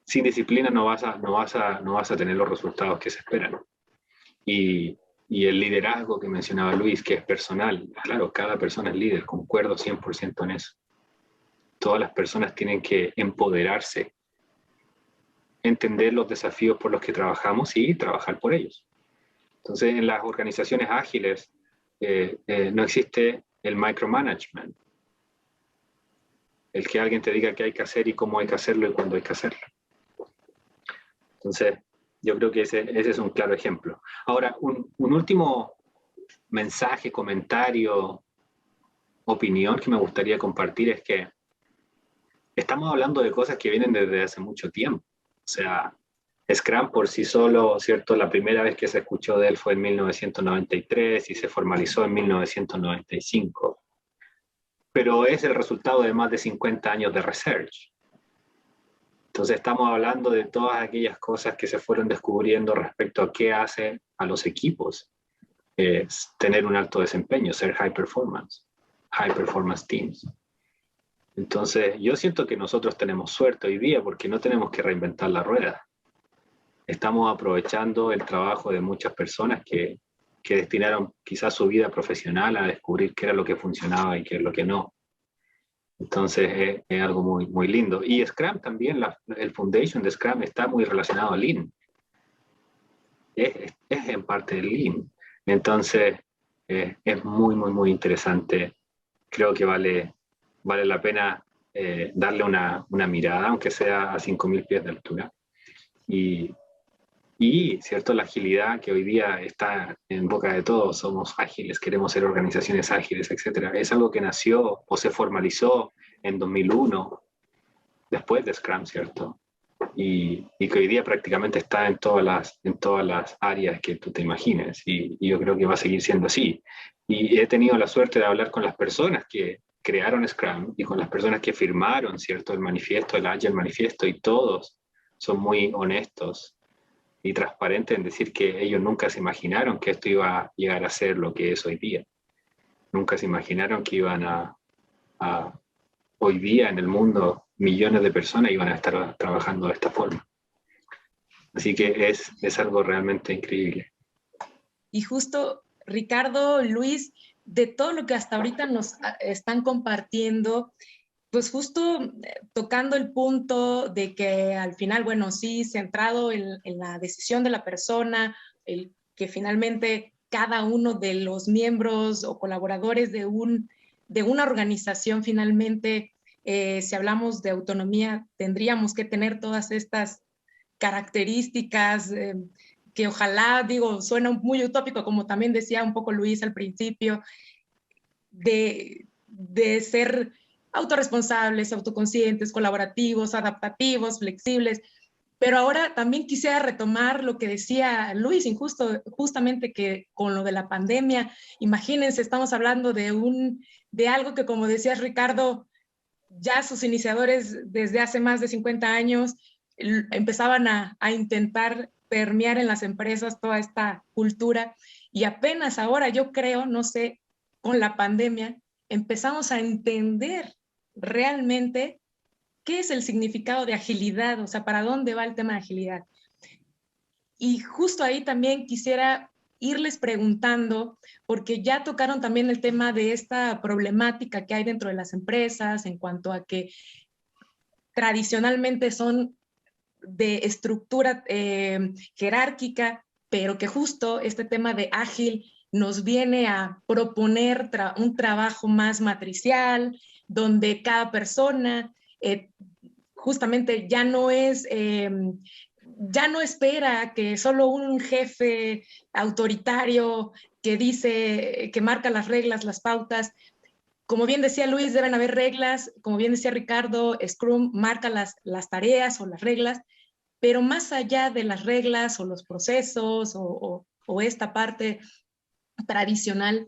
sin disciplina no vas a tener los resultados que se esperan. Y el liderazgo que mencionaba Luis, que es personal, claro, cada persona es líder, concuerdo 100% en eso. Todas las personas tienen que empoderarse, entender los desafíos por los que trabajamos y trabajar por ellos. Entonces, en las organizaciones ágiles no existe el micromanagement, el que alguien te diga qué hay que hacer y cómo hay que hacerlo y cuándo hay que hacerlo. Entonces, yo creo que ese es un claro ejemplo. Ahora, un último mensaje, comentario, opinión que me gustaría compartir es que estamos hablando de cosas que vienen desde hace mucho tiempo. O sea, Scrum por sí solo, ¿cierto? La primera vez que se escuchó de él fue en 1993 y se formalizó en 1995. Pero es el resultado de más de 50 años de research. Entonces estamos hablando de todas aquellas cosas que se fueron descubriendo respecto a qué hace a los equipos tener un alto desempeño, ser high performance teams. Entonces yo siento que nosotros tenemos suerte hoy día porque no tenemos que reinventar la rueda. Estamos aprovechando el trabajo de muchas personas que destinaron quizás su vida profesional a descubrir qué era lo que funcionaba y qué es lo que no. Entonces es algo muy, muy lindo. Y Scrum también, el foundation de Scrum está muy relacionado a Lean. Es en parte del Lean. Entonces es muy, muy, muy interesante. Creo que vale la pena darle una mirada, aunque sea a 5.000 pies de altura. Y cierto, la agilidad que hoy día está en boca de todos, somos ágiles, queremos ser organizaciones ágiles, etc. Es algo que nació o se formalizó en 2001, después de Scrum, ¿cierto? Y que hoy día prácticamente está en todas las áreas que tú te imagines. Y yo creo que va a seguir siendo así. Y he tenido la suerte de hablar con las personas que crearon Scrum y con las personas que firmaron, ¿cierto?, el manifiesto, el Agile Manifiesto, y todos son muy honestos y transparente en decir que ellos nunca se imaginaron que esto iba a llegar a ser lo que es hoy día. Nunca se imaginaron que iban a hoy día en el mundo millones de personas iban a estar trabajando de esta forma. Así que es algo realmente increíble. Y justo, Ricardo, Luis, de todo lo que hasta ahorita nos están compartiendo, pues justo tocando el punto de que al final, bueno, sí, centrado en la decisión de la persona, el que finalmente cada uno de los miembros o colaboradores de una organización finalmente, si hablamos de autonomía, tendríamos que tener todas estas características que ojalá, digo, suena muy utópico, como también decía un poco Luis al principio, de ser autorresponsables, autoconscientes, colaborativos, adaptativos, flexibles. Pero ahora también quisiera retomar lo que decía Luis, justamente que con lo de la pandemia, imagínense, estamos hablando de algo que, como decías Ricardo, ya sus iniciadores desde hace más de 50 años empezaban a intentar permear en las empresas toda esta cultura, y apenas ahora yo creo, no sé, con la pandemia empezamos a entender realmente qué es el significado de agilidad, o sea, para dónde va el tema de agilidad. Y justo ahí también quisiera irles preguntando, porque ya tocaron también el tema de esta problemática que hay dentro de las empresas en cuanto a que tradicionalmente son de estructura jerárquica, pero que justo este tema de ágil nos viene a proponer un trabajo más matricial, donde cada persona justamente ya no espera que solo un jefe autoritario que dice, que marca las reglas, las pautas. Como bien decía Luis, deben haber reglas, como bien decía Ricardo, Scrum marca las tareas o las reglas, pero más allá de las reglas o los procesos o esta parte tradicional,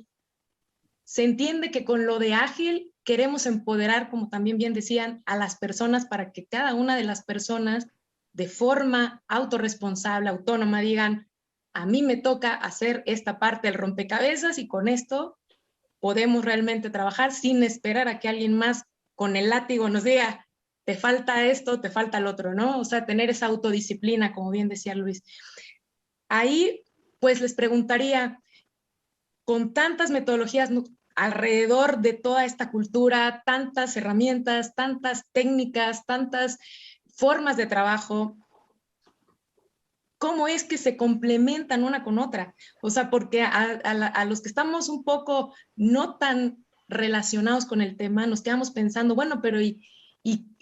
se entiende que con lo de ágil queremos empoderar, como también bien decían, a las personas para que cada una de las personas de forma autorresponsable, autónoma, digan, a mí me toca hacer esta parte del rompecabezas y con esto podemos realmente trabajar sin esperar a que alguien más con el látigo nos diga, te falta esto, te falta el otro, ¿no? O sea, tener esa autodisciplina, como bien decía Luis. Ahí, pues les preguntaría, con tantas metodologías alrededor de toda esta cultura, tantas herramientas, tantas técnicas, tantas formas de trabajo, ¿cómo es que se complementan una con otra? O sea, porque a los que estamos un poco no tan relacionados con el tema, nos quedamos pensando, bueno, pero y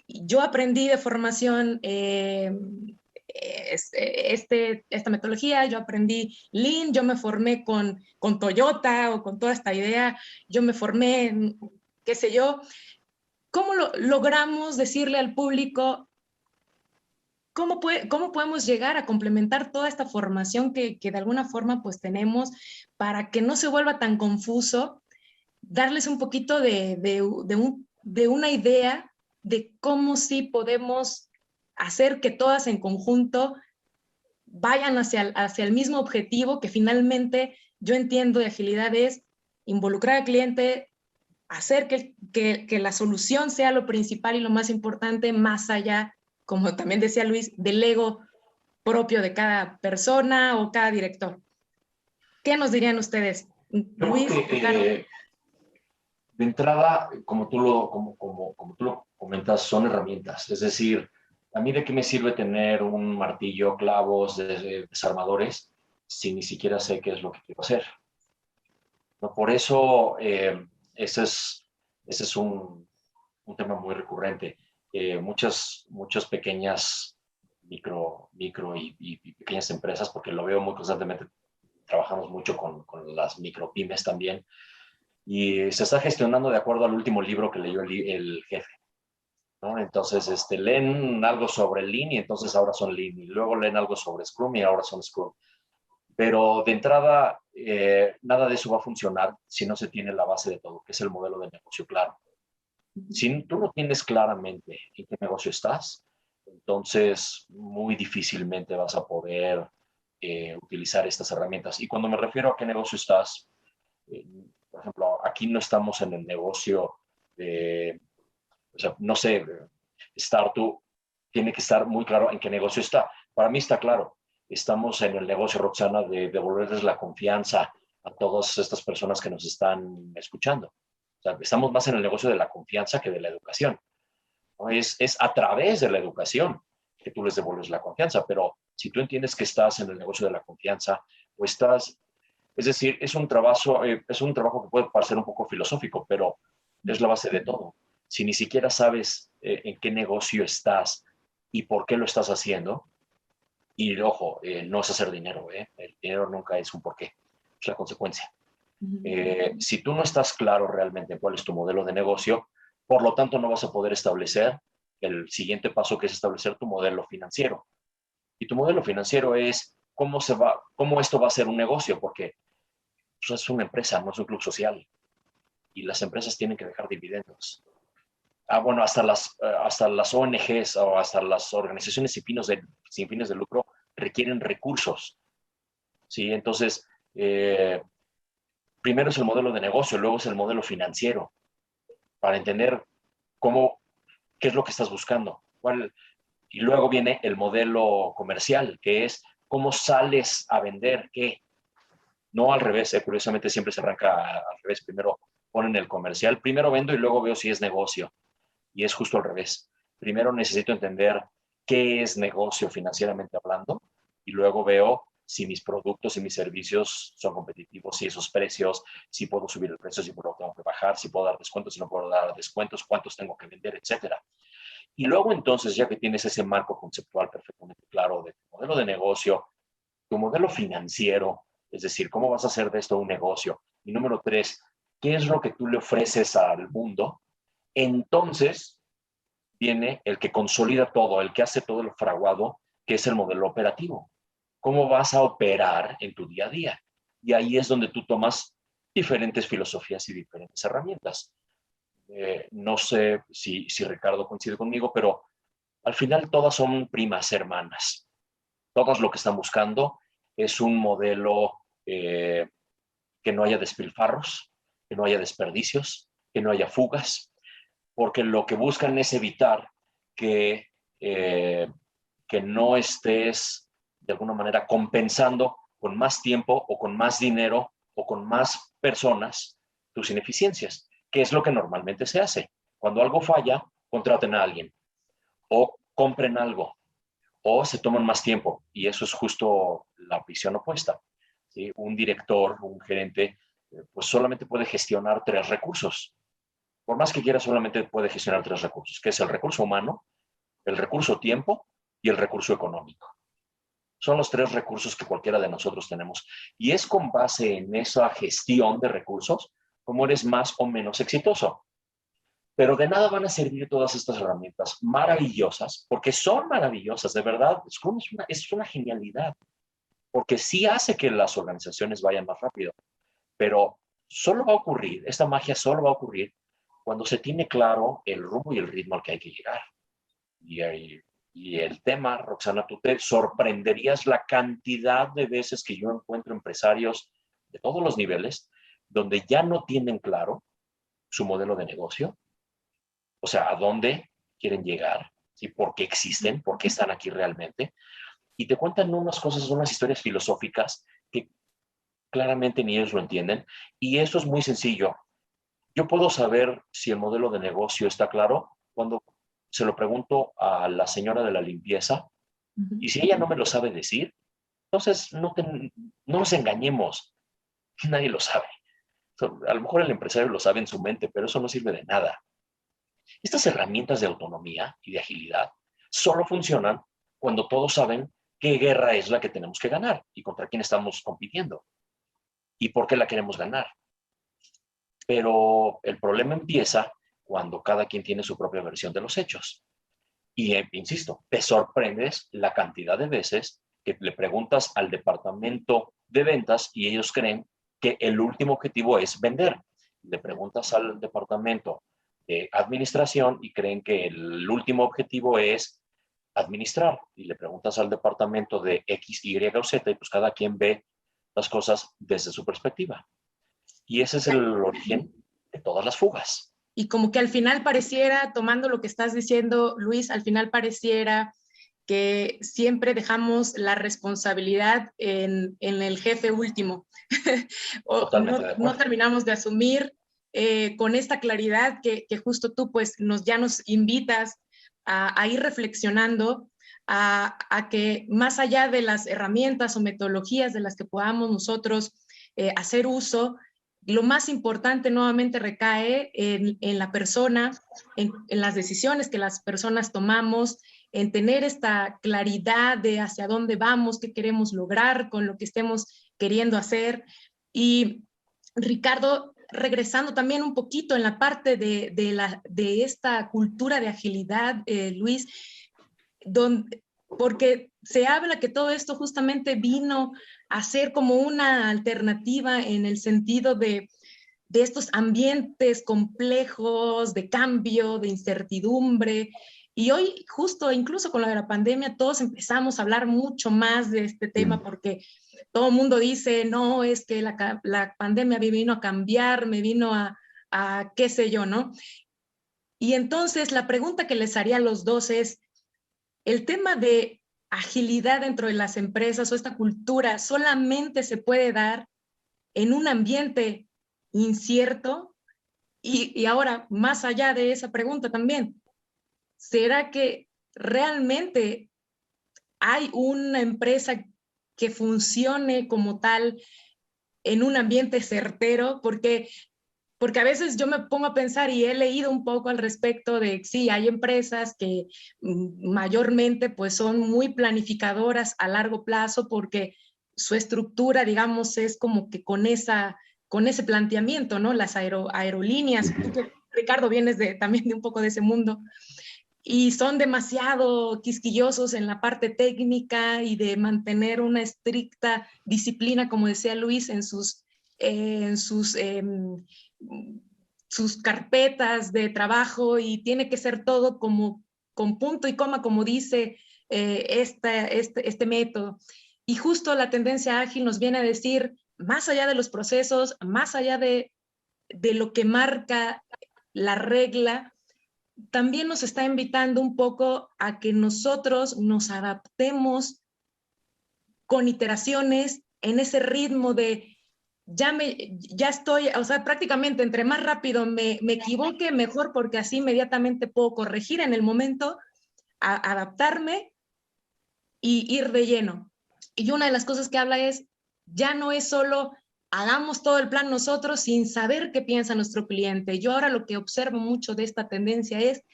yo aprendí de formación esta metodología, yo aprendí Lean, yo me formé con Toyota o con toda esta idea, yo me formé, qué sé yo. ¿Cómo logramos decirle al público cómo podemos llegar a complementar toda esta formación que de alguna forma pues tenemos para que no se vuelva tan confuso, darles un poquito de una idea de cómo sí podemos hacer que todas en conjunto vayan hacia el mismo objetivo, que finalmente yo entiendo de agilidad es involucrar al cliente, hacer que la solución sea lo principal y lo más importante, más allá, como también decía Luis, del ego propio de cada persona o cada director. ¿Qué nos dirían ustedes? Luis, de entrada, como tú lo comentas, son herramientas. Es decir, ¿a mí de qué me sirve tener un martillo, clavos, desarmadores, si ni siquiera sé qué es lo que quiero hacer? No, por eso, ese es un tema muy recurrente. Muchas pequeñas micro y pequeñas empresas, porque lo veo muy constantemente, trabajamos mucho con las micropymes también, y se está gestionando de acuerdo al último libro que leyó el jefe, ¿no? Entonces, leen algo sobre Lean y entonces ahora son Lean, y luego leen algo sobre Scrum y ahora son Scrum. Pero de entrada, nada de eso va a funcionar si no se tiene la base de todo, que es el modelo de negocio claro. Si tú no tienes claramente en qué negocio estás, entonces muy difícilmente vas a poder utilizar estas herramientas. Y cuando me refiero a qué negocio estás, por ejemplo, aquí no estamos en el negocio de, o sea, no sé, Startup tiene que estar muy claro en qué negocio está. Para mí está claro. Estamos en el negocio, Roxana, de devolverles la confianza a todas estas personas que nos están escuchando. O sea, estamos más en el negocio de la confianza que de la educación, ¿no? Es a través de la educación que tú les devuelves la confianza, pero si tú entiendes que estás en el negocio de la confianza o estás, es decir, es un trabajo que puede parecer un poco filosófico, pero es la base de todo. Si ni siquiera sabes en qué negocio estás y por qué lo estás haciendo, y ojo, no es hacer dinero, el dinero nunca es un porqué, es la consecuencia. Si tú no estás claro realmente en cuál es tu modelo de negocio, por lo tanto no vas a poder establecer el siguiente paso, que es establecer tu modelo financiero. Y tu modelo financiero es cómo esto va a ser un negocio, porque pues, es una empresa, no es un club social. Y las empresas tienen que dejar dividendos. Bueno, hasta las ONGs o hasta las organizaciones sin fines de lucro requieren recursos, ¿sí? Entonces, primero es el modelo de negocio, luego es el modelo financiero, para entender qué es lo que estás buscando. Y luego viene el modelo comercial, que es cómo sales a vender qué. No al revés, curiosamente siempre se arranca al revés. Primero ponen el comercial, primero vendo y luego veo si es negocio. Y es justo al revés. Primero necesito entender qué es negocio financieramente hablando y luego veo si mis productos y mis servicios son competitivos, si esos precios, si puedo subir el precio, si puedo tengo que bajar, si puedo dar descuentos, si no puedo dar descuentos, cuántos tengo que vender, etcétera. Y luego entonces, ya que tienes ese marco conceptual perfectamente claro de tu modelo de negocio, tu modelo financiero, es decir, cómo vas a hacer de esto un negocio. Y número 3, ¿qué es lo que tú le ofreces al mundo? Entonces viene el que consolida todo, el que hace todo el fraguado, que es el modelo operativo. ¿Cómo vas a operar en tu día a día? Y ahí es donde tú tomas diferentes filosofías y diferentes herramientas. No sé si Ricardo coincide conmigo, pero al final todas son primas hermanas. Todas lo que están buscando es un modelo que no haya despilfarros, que no haya desperdicios, que no haya fugas, porque lo que buscan es evitar que, que no estés de alguna manera compensando con más tiempo o con más dinero o con más personas tus ineficiencias, que es lo que normalmente se hace. Cuando algo falla, contraten a alguien o compren algo o se toman más tiempo, y eso es justo la visión opuesta, ¿sí? Un director, un gerente, pues solamente puede gestionar 3 recursos. Por más que quiera, solamente puede gestionar 3 recursos, que es el recurso humano, el recurso tiempo y el recurso económico. Son los 3 recursos que cualquiera de nosotros tenemos. Y es con base en esa gestión de recursos cómo eres más o menos exitoso. Pero de nada van a servir todas estas herramientas maravillosas, porque son maravillosas, de verdad. Scrum es una genialidad, porque sí hace que las organizaciones vayan más rápido. Pero solo va a ocurrir, esta magia solo va a ocurrir cuando se tiene claro el rumbo y el ritmo al que hay que llegar. Y el tema, Roxana, tú te sorprenderías la cantidad de veces que yo encuentro empresarios de todos los niveles donde ya no tienen claro su modelo de negocio, o sea, a dónde quieren llegar, ¿sí? ¿Por qué existen? ¿Por qué están aquí realmente? Y te cuentan unas cosas, unas historias filosóficas que claramente ni ellos lo entienden. Y eso es muy sencillo. Yo puedo saber si el modelo de negocio está claro cuando se lo pregunto a la señora de la limpieza, y si ella no me lo sabe decir, entonces no nos engañemos, nadie lo sabe. A lo mejor el empresario lo sabe en su mente, pero eso no sirve de nada. Estas herramientas de autonomía y de agilidad solo funcionan cuando todos saben qué guerra es la que tenemos que ganar y contra quién estamos compitiendo y por qué la queremos ganar. Pero el problema empieza cuando cada quien tiene su propia versión de los hechos. Y insisto, te sorprendes la cantidad de veces que le preguntas al departamento de ventas y ellos creen que el último objetivo es vender. Le preguntas al departamento de administración y creen que el último objetivo es administrar. Y le preguntas al departamento de X, Y o Z y pues cada quien ve las cosas desde su perspectiva. Y ese es el origen de todas las fugas. Y como que al final pareciera, tomando lo que estás diciendo, Luis, al final pareciera que siempre dejamos la responsabilidad en el jefe último. O no terminamos de asumir con esta claridad que justo tú pues ya nos invitas a ir reflexionando, a que más allá de las herramientas o metodologías de las que podamos nosotros hacer uso, lo más importante nuevamente recae en la persona, en las decisiones que las personas tomamos, en tener esta claridad de hacia dónde vamos, qué queremos lograr con lo que estemos queriendo hacer. Y Ricardo, regresando también un poquito en la parte de esta cultura de agilidad, Luis, porque se habla que todo esto justamente vino a ser como una alternativa en el sentido de estos ambientes complejos, de cambio, de incertidumbre. Y hoy, justo incluso con la pandemia, todos empezamos a hablar mucho más de este tema porque todo el mundo dice, no, es que la pandemia me vino a cambiar, me vino a qué sé yo, ¿no? Y entonces la pregunta que les haría a los dos es, ¿el tema de agilidad dentro de las empresas o esta cultura solamente se puede dar en un ambiente incierto? Y ahora, más allá de esa pregunta también, ¿será que realmente hay una empresa que funcione como tal en un ambiente certero? Porque a veces yo me pongo a pensar y he leído un poco al respecto de, sí, hay empresas que mayormente pues son muy planificadoras a largo plazo porque su estructura, digamos, es como que con ese planteamiento, ¿no? Las aerolíneas, tú que, Ricardo, vienes también de un poco de ese mundo, y son demasiado quisquillosos en la parte técnica y de mantener una estricta disciplina, como decía Luis, en sus carpetas de trabajo, y tiene que ser todo como con punto y coma, como dice este método. Y justo la tendencia ágil nos viene a decir, más allá de los procesos, más allá de lo que marca la regla, también nos está invitando un poco a que nosotros nos adaptemos con iteraciones en ese ritmo de ya estoy, o sea, prácticamente entre más rápido me equivoque, mejor, porque así inmediatamente puedo corregir en el momento, adaptarme y ir de lleno. Y una de las cosas que habla es, ya no es solo hagamos todo el plan nosotros sin saber qué piensa nuestro cliente. Yo ahora lo que observo mucho de esta tendencia es,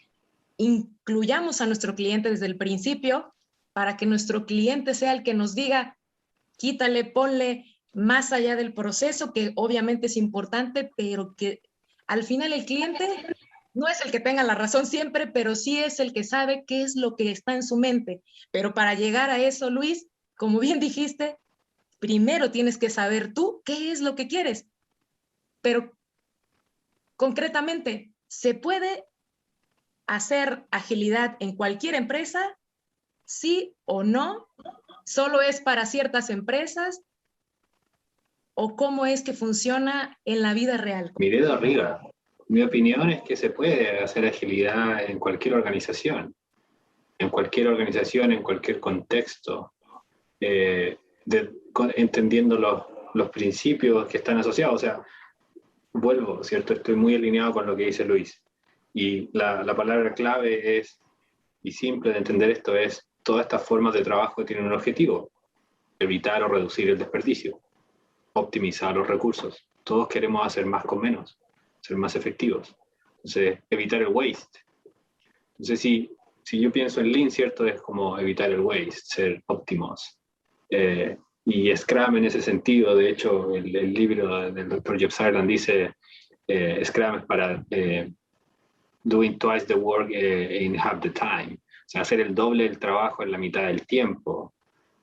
incluyamos a nuestro cliente desde el principio para que nuestro cliente sea el que nos diga, quítale, ponle, más allá del proceso, que obviamente es importante, pero que al final el cliente no es el que tenga la razón siempre, pero sí es el que sabe qué es lo que está en su mente. Pero para llegar a eso, Luis, como bien dijiste, primero tienes que saber tú qué es lo que quieres. Pero concretamente, ¿se puede hacer agilidad en cualquier empresa? ¿Sí o no? ¿Solo es para ciertas empresas? ¿O cómo es que funciona en la vida real? Mi dedo arriba. Mi opinión es que se puede hacer agilidad en cualquier organización, en cualquier contexto, entendiendo los principios que están asociados. O sea, vuelvo, ¿cierto? Estoy muy alineado con lo que dice Luis. Y la palabra clave es, y simple de entender esto, es todas estas formas de trabajo tienen un objetivo: evitar o reducir el desperdicio, optimizar los recursos. Todos queremos hacer más con menos, ser más efectivos. Entonces, evitar el waste. Entonces, si yo pienso en Lean, ¿cierto? Es como evitar el waste, ser óptimos. Y Scrum en ese sentido, de hecho, el libro del Dr. Jeff Sutherland dice, Scrum es para doing twice the work in half the time. O sea, hacer el doble del trabajo en la mitad del tiempo.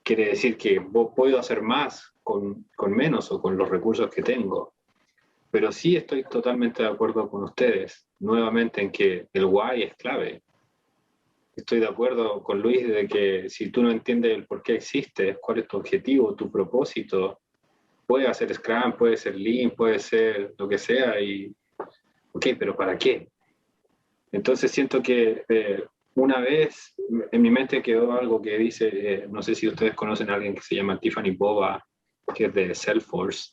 Quiere decir que puedo hacer más con menos o con los recursos que tengo. Pero sí estoy totalmente de acuerdo con ustedes, nuevamente, en que el why es clave. Estoy de acuerdo con Luis de que si tú no entiendes el por qué existes, cuál es tu objetivo, tu propósito, puede hacer Scrum, puede ser Lean, puede ser lo que sea, y ok, pero ¿para qué? Entonces siento que una vez en mi mente quedó algo que dice, no sé si ustedes conocen a alguien que se llama Tiffany Bova, que es de Salesforce,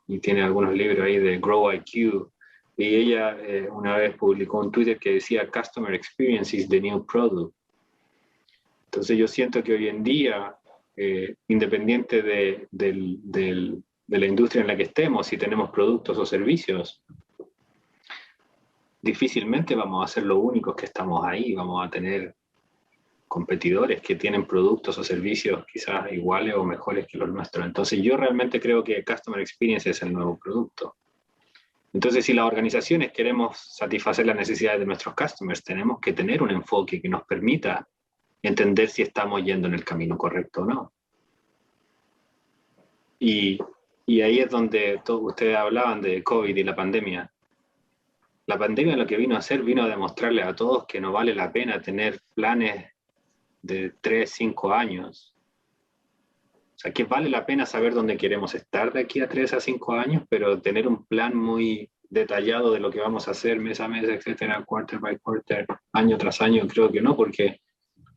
y tiene algunos libros ahí de Grow IQ, y ella una vez publicó un Twitter que decía Customer Experience is the new product. Entonces yo siento que hoy en día, independiente de la industria en la que estemos, si tenemos productos o servicios, difícilmente vamos a ser los únicos que estamos ahí, vamos a tener competidores que tienen productos o servicios quizás iguales o mejores que los nuestros. Entonces yo realmente creo que Customer Experience es el nuevo producto. Entonces, si las organizaciones queremos satisfacer las necesidades de nuestros customers, tenemos que tener un enfoque que nos permita entender si estamos yendo en el camino correcto o no. Y ahí es donde todos ustedes hablaban de COVID y la pandemia. La pandemia lo que vino a hacer, vino a demostrarle a todos que no vale la pena tener planes de 3, 5 años. O sea, que vale la pena saber dónde queremos estar de aquí a 3 a 5 años, pero tener un plan muy detallado de lo que vamos a hacer mes a mes, etcétera, quarter by quarter, año tras año, creo que no, porque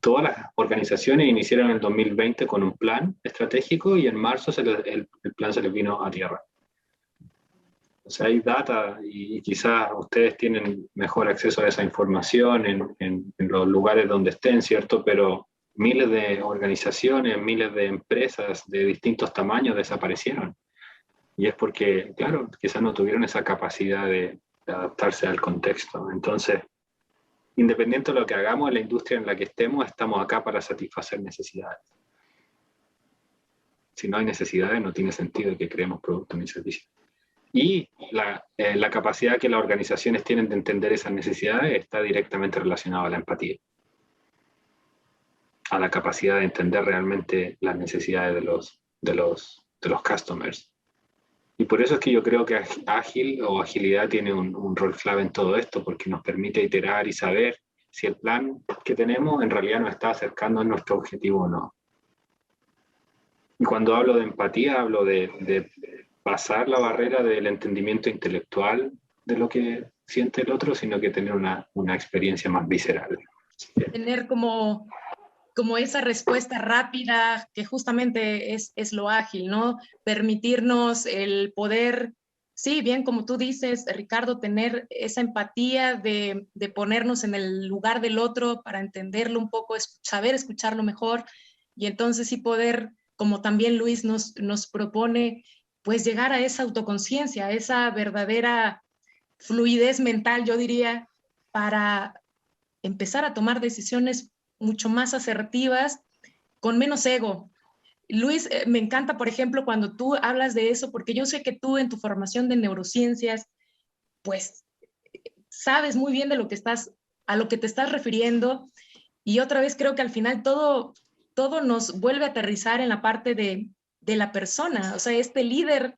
todas las organizaciones iniciaron en el 2020 con un plan estratégico y en marzo el plan se les vino a tierra. O sea, hay data y quizás ustedes tienen mejor acceso a esa información en los lugares donde estén, ¿cierto? Pero miles de organizaciones, miles de empresas de distintos tamaños desaparecieron. Y es porque, claro, quizás no tuvieron esa capacidad de adaptarse al contexto. Entonces, independiente de lo que hagamos en la industria en la que estemos, estamos acá para satisfacer necesidades. Si no hay necesidades, no tiene sentido que creemos productos ni servicios. Y la capacidad que las organizaciones tienen de entender esas necesidades está directamente relacionada a la empatía, a la capacidad de entender realmente las necesidades de los customers. Y por eso es que yo creo que ágil o agilidad tiene un rol clave en todo esto, porque nos permite iterar y saber si el plan que tenemos en realidad nos está acercando a nuestro objetivo o no. Y cuando hablo de empatía, hablo de pasar la barrera del entendimiento intelectual de lo que siente el otro, sino que tener una experiencia más visceral. Tener como esa respuesta rápida, que justamente es lo ágil, ¿no? Permitirnos el poder, sí, bien como tú dices, Ricardo, tener esa empatía de ponernos en el lugar del otro para entenderlo un poco, saber escucharlo mejor, y entonces sí poder, como también Luis nos propone, pues llegar a esa autoconciencia, a esa verdadera fluidez mental, yo diría, para empezar a tomar decisiones mucho más asertivas, con menos ego. Luis, me encanta, por ejemplo, cuando tú hablas de eso, porque yo sé que tú en tu formación de neurociencias, pues sabes muy bien a lo que te estás refiriendo, y otra vez creo que al final todo nos vuelve a aterrizar en la parte de la persona, o sea, este líder,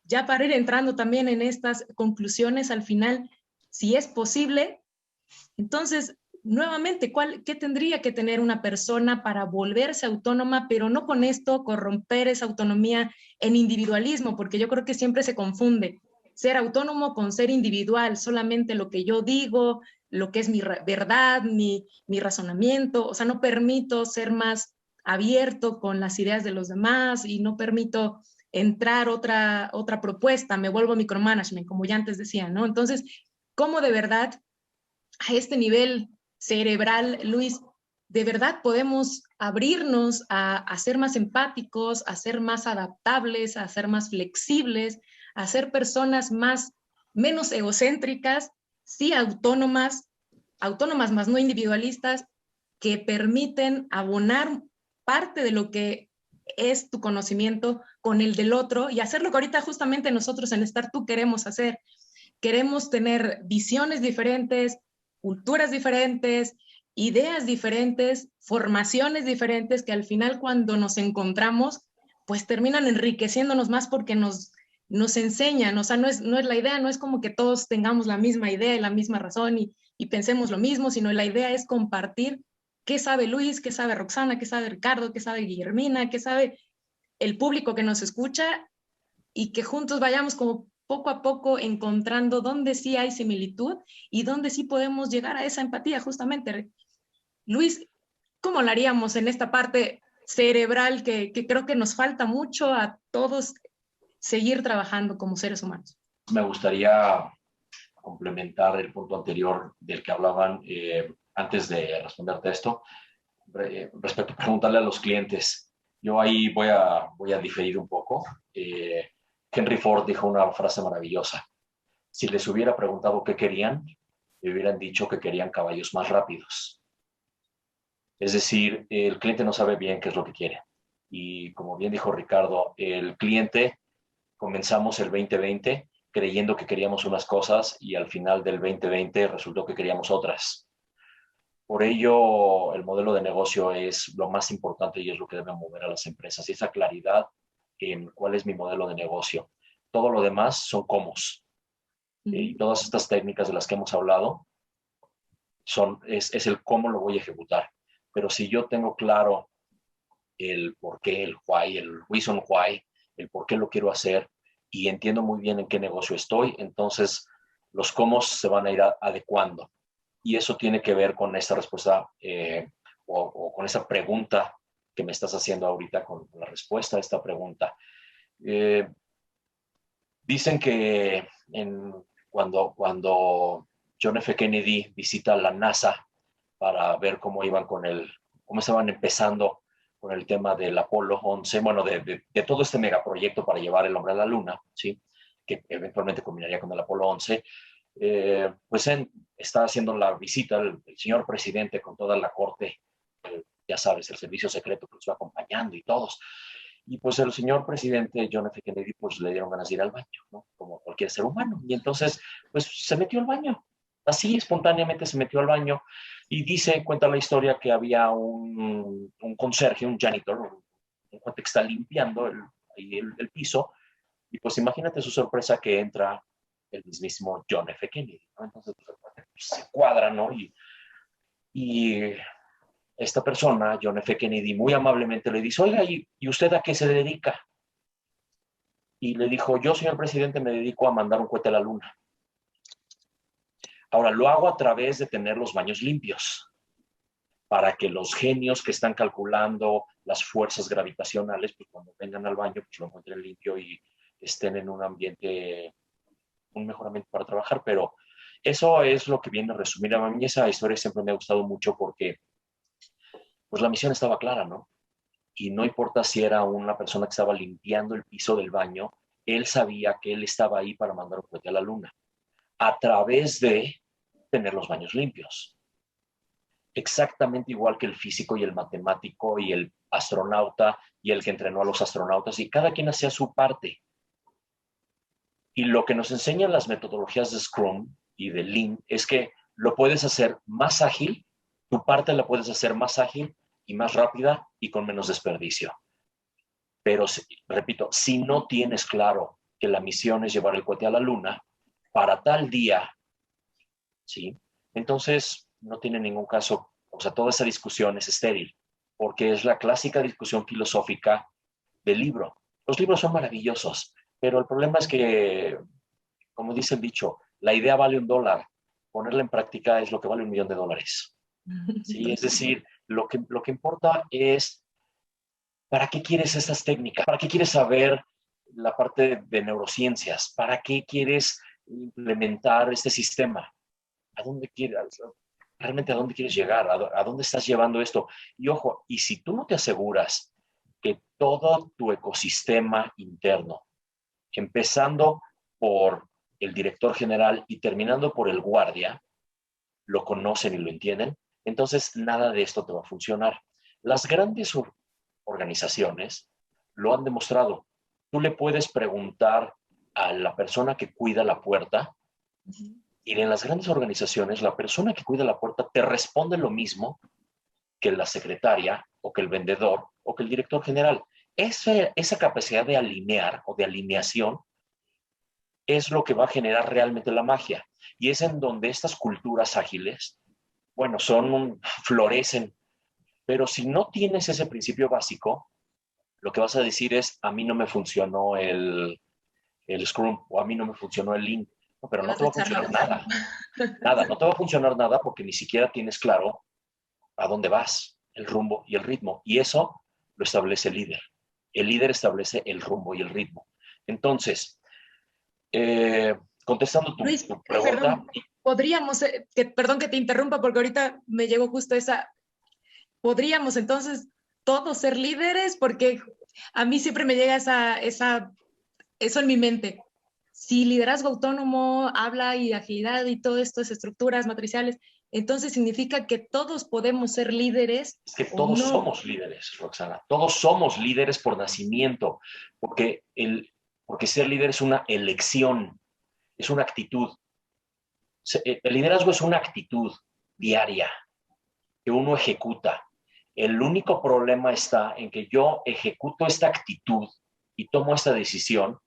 ya para ir entrando también en estas conclusiones al final, si es posible, entonces, nuevamente, ¿qué tendría que tener una persona para volverse autónoma, pero no con esto corromper esa autonomía en individualismo? Porque yo creo que siempre se confunde ser autónomo con ser individual, solamente lo que yo digo, lo que es mi verdad, mi razonamiento, o sea, no permito ser más abierto con las ideas de los demás y no permito entrar otra propuesta, me vuelvo micromanagement, como ya antes decía, ¿no? Entonces, ¿cómo de verdad a este nivel cerebral, Luis, de verdad podemos abrirnos a ser más empáticos, a ser más adaptables, a ser más flexibles, a ser personas menos egocéntricas, sí autónomas más no individualistas, que permiten abonar parte de lo que es tu conocimiento con el del otro y hacer lo que ahorita justamente nosotros en Startup queremos hacer. Queremos tener visiones diferentes, culturas diferentes, ideas diferentes, formaciones diferentes, que al final cuando nos encontramos, pues terminan enriqueciéndonos más porque nos enseñan, o sea, no es la idea, no es como que todos tengamos la misma idea y la misma razón y pensemos lo mismo, sino la idea es compartir qué sabe Luis, qué sabe Roxana, qué sabe Ricardo, qué sabe Guillermina, qué sabe el público que nos escucha y que juntos vayamos como poco a poco encontrando dónde sí hay similitud y dónde sí podemos llegar a esa empatía, justamente. Luis, ¿cómo lo haríamos en esta parte cerebral que creo que nos falta mucho a todos seguir trabajando como seres humanos? Me gustaría complementar el punto anterior del que hablaban antes de responderte esto, respecto a preguntarle a los clientes. Yo ahí voy a diferir un poco. Henry Ford dijo una frase maravillosa. Si les hubiera preguntado qué querían, le hubieran dicho que querían caballos más rápidos. Es decir, el cliente no sabe bien qué es lo que quiere. Y como bien dijo Ricardo, el cliente, comenzamos el 2020 creyendo que queríamos unas cosas y al final del 2020 resultó que queríamos otras. Por ello, el modelo de negocio es lo más importante y es lo que debe mover a las empresas. Y esa claridad en cuál es mi modelo de negocio. Todo lo demás son cómo. Y todas estas técnicas de las que hemos hablado es el cómo lo voy a ejecutar. Pero si yo tengo claro el por qué, el why, el reason why, el por qué lo quiero hacer y entiendo muy bien en qué negocio estoy, entonces los cómo se van a ir adecuando. Y eso tiene que ver con esta respuesta o con esa pregunta que me estás haciendo ahorita, con la respuesta a esta pregunta. Dicen que cuando John F. Kennedy visita la NASA para ver cómo estaban empezando con el tema del Apolo 11, bueno, de todo este megaproyecto para llevar el hombre a la Luna, ¿sí? Que eventualmente culminaría con el Apolo 11, pues está haciendo la visita el señor presidente con toda la corte, ya sabes, el servicio secreto que los va acompañando y todos. Y pues el señor presidente John F. Kennedy pues le dieron ganas de ir al baño, ¿no? Como cualquier ser humano. Y entonces pues se metió al baño. Así espontáneamente se metió al baño y cuenta la historia que había un conserje, un janitor, un cuate que está limpiando el piso. Y pues imagínate su sorpresa que entra el mismísimo John F. Kennedy, ¿no? Entonces pues, se cuadra, ¿no? Y esta persona, John F. Kennedy, muy amablemente le dice, oiga, ¿y usted a qué se dedica? Y le dijo, yo, señor presidente, me dedico a mandar un cohete a la luna. Ahora, lo hago a través de tener los baños limpios, para que los genios que están calculando las fuerzas gravitacionales, pues cuando vengan al baño, pues lo encuentren limpio y estén en un mejor ambiente para trabajar. Pero eso es lo que viene a resumir. A mí esa historia siempre me ha gustado mucho porque pues la misión estaba clara, ¿no? Y no importa si era una persona que estaba limpiando el piso del baño, él sabía que él estaba ahí para mandar un cohete a la luna, a través de tener los baños limpios. Exactamente igual que el físico y el matemático y el astronauta y el que entrenó a los astronautas, y cada quien hacía su parte. Y lo que nos enseñan las metodologías de Scrum y de Lean es que lo puedes hacer más ágil, tu parte la puedes hacer más ágil y más rápida y con menos desperdicio. Pero, repito, si no tienes claro que la misión es llevar el cohete a la luna para tal día, ¿sí? Entonces no tiene ningún caso, o sea, toda esa discusión es estéril, porque es la clásica discusión filosófica del libro. Los libros son maravillosos, pero el problema es que, como dice el dicho, la idea vale $1, ponerla en práctica es lo que vale $1.000.000. ¿Sí? Es decir, lo que importa es ¿para qué quieres estas técnicas? ¿Para qué quieres saber la parte de neurociencias? ¿Para qué quieres implementar este sistema? ¿Realmente a dónde quieres llegar? ¿A dónde estás llevando esto? Y ojo, y si tú no te aseguras que todo tu ecosistema interno, empezando por el director general y terminando por el guardia, lo conocen y lo entienden, entonces nada de esto te va a funcionar. Las grandes organizaciones lo han demostrado. Tú le puedes preguntar a la persona que cuida la puerta y en las grandes organizaciones la persona que cuida la puerta te responde lo mismo que la secretaria o que el vendedor o que el director general. Esa capacidad de alinear o de alineación es lo que va a generar realmente la magia. Y es en donde estas culturas ágiles, bueno, florecen. Pero si no tienes ese principio básico, lo que vas a decir es, a mí no me funcionó el el Scrum, o a mí no me funcionó el Lean. No, pero no te va a funcionar nada. Nada, no te va a funcionar nada porque ni siquiera tienes claro a dónde vas, el rumbo y el ritmo. Y eso lo establece el líder. El líder establece el rumbo y el ritmo. Entonces, contestando Luis, tu pregunta. perdón, podríamos, perdón que te interrumpa porque ahorita me llegó justo esa, podríamos entonces todos ser líderes porque a mí siempre me llega eso en mi mente. Si liderazgo autónomo habla y agilidad y todo esto es estructuras matriciales, entonces significa que todos podemos ser líderes. Es que todos somos líderes, Roxana. Todos somos líderes por nacimiento, porque ser líder es una elección, es una actitud. El liderazgo es una actitud diaria que uno ejecuta. El único problema está en que yo ejecuto esta actitud y tomo esta decisión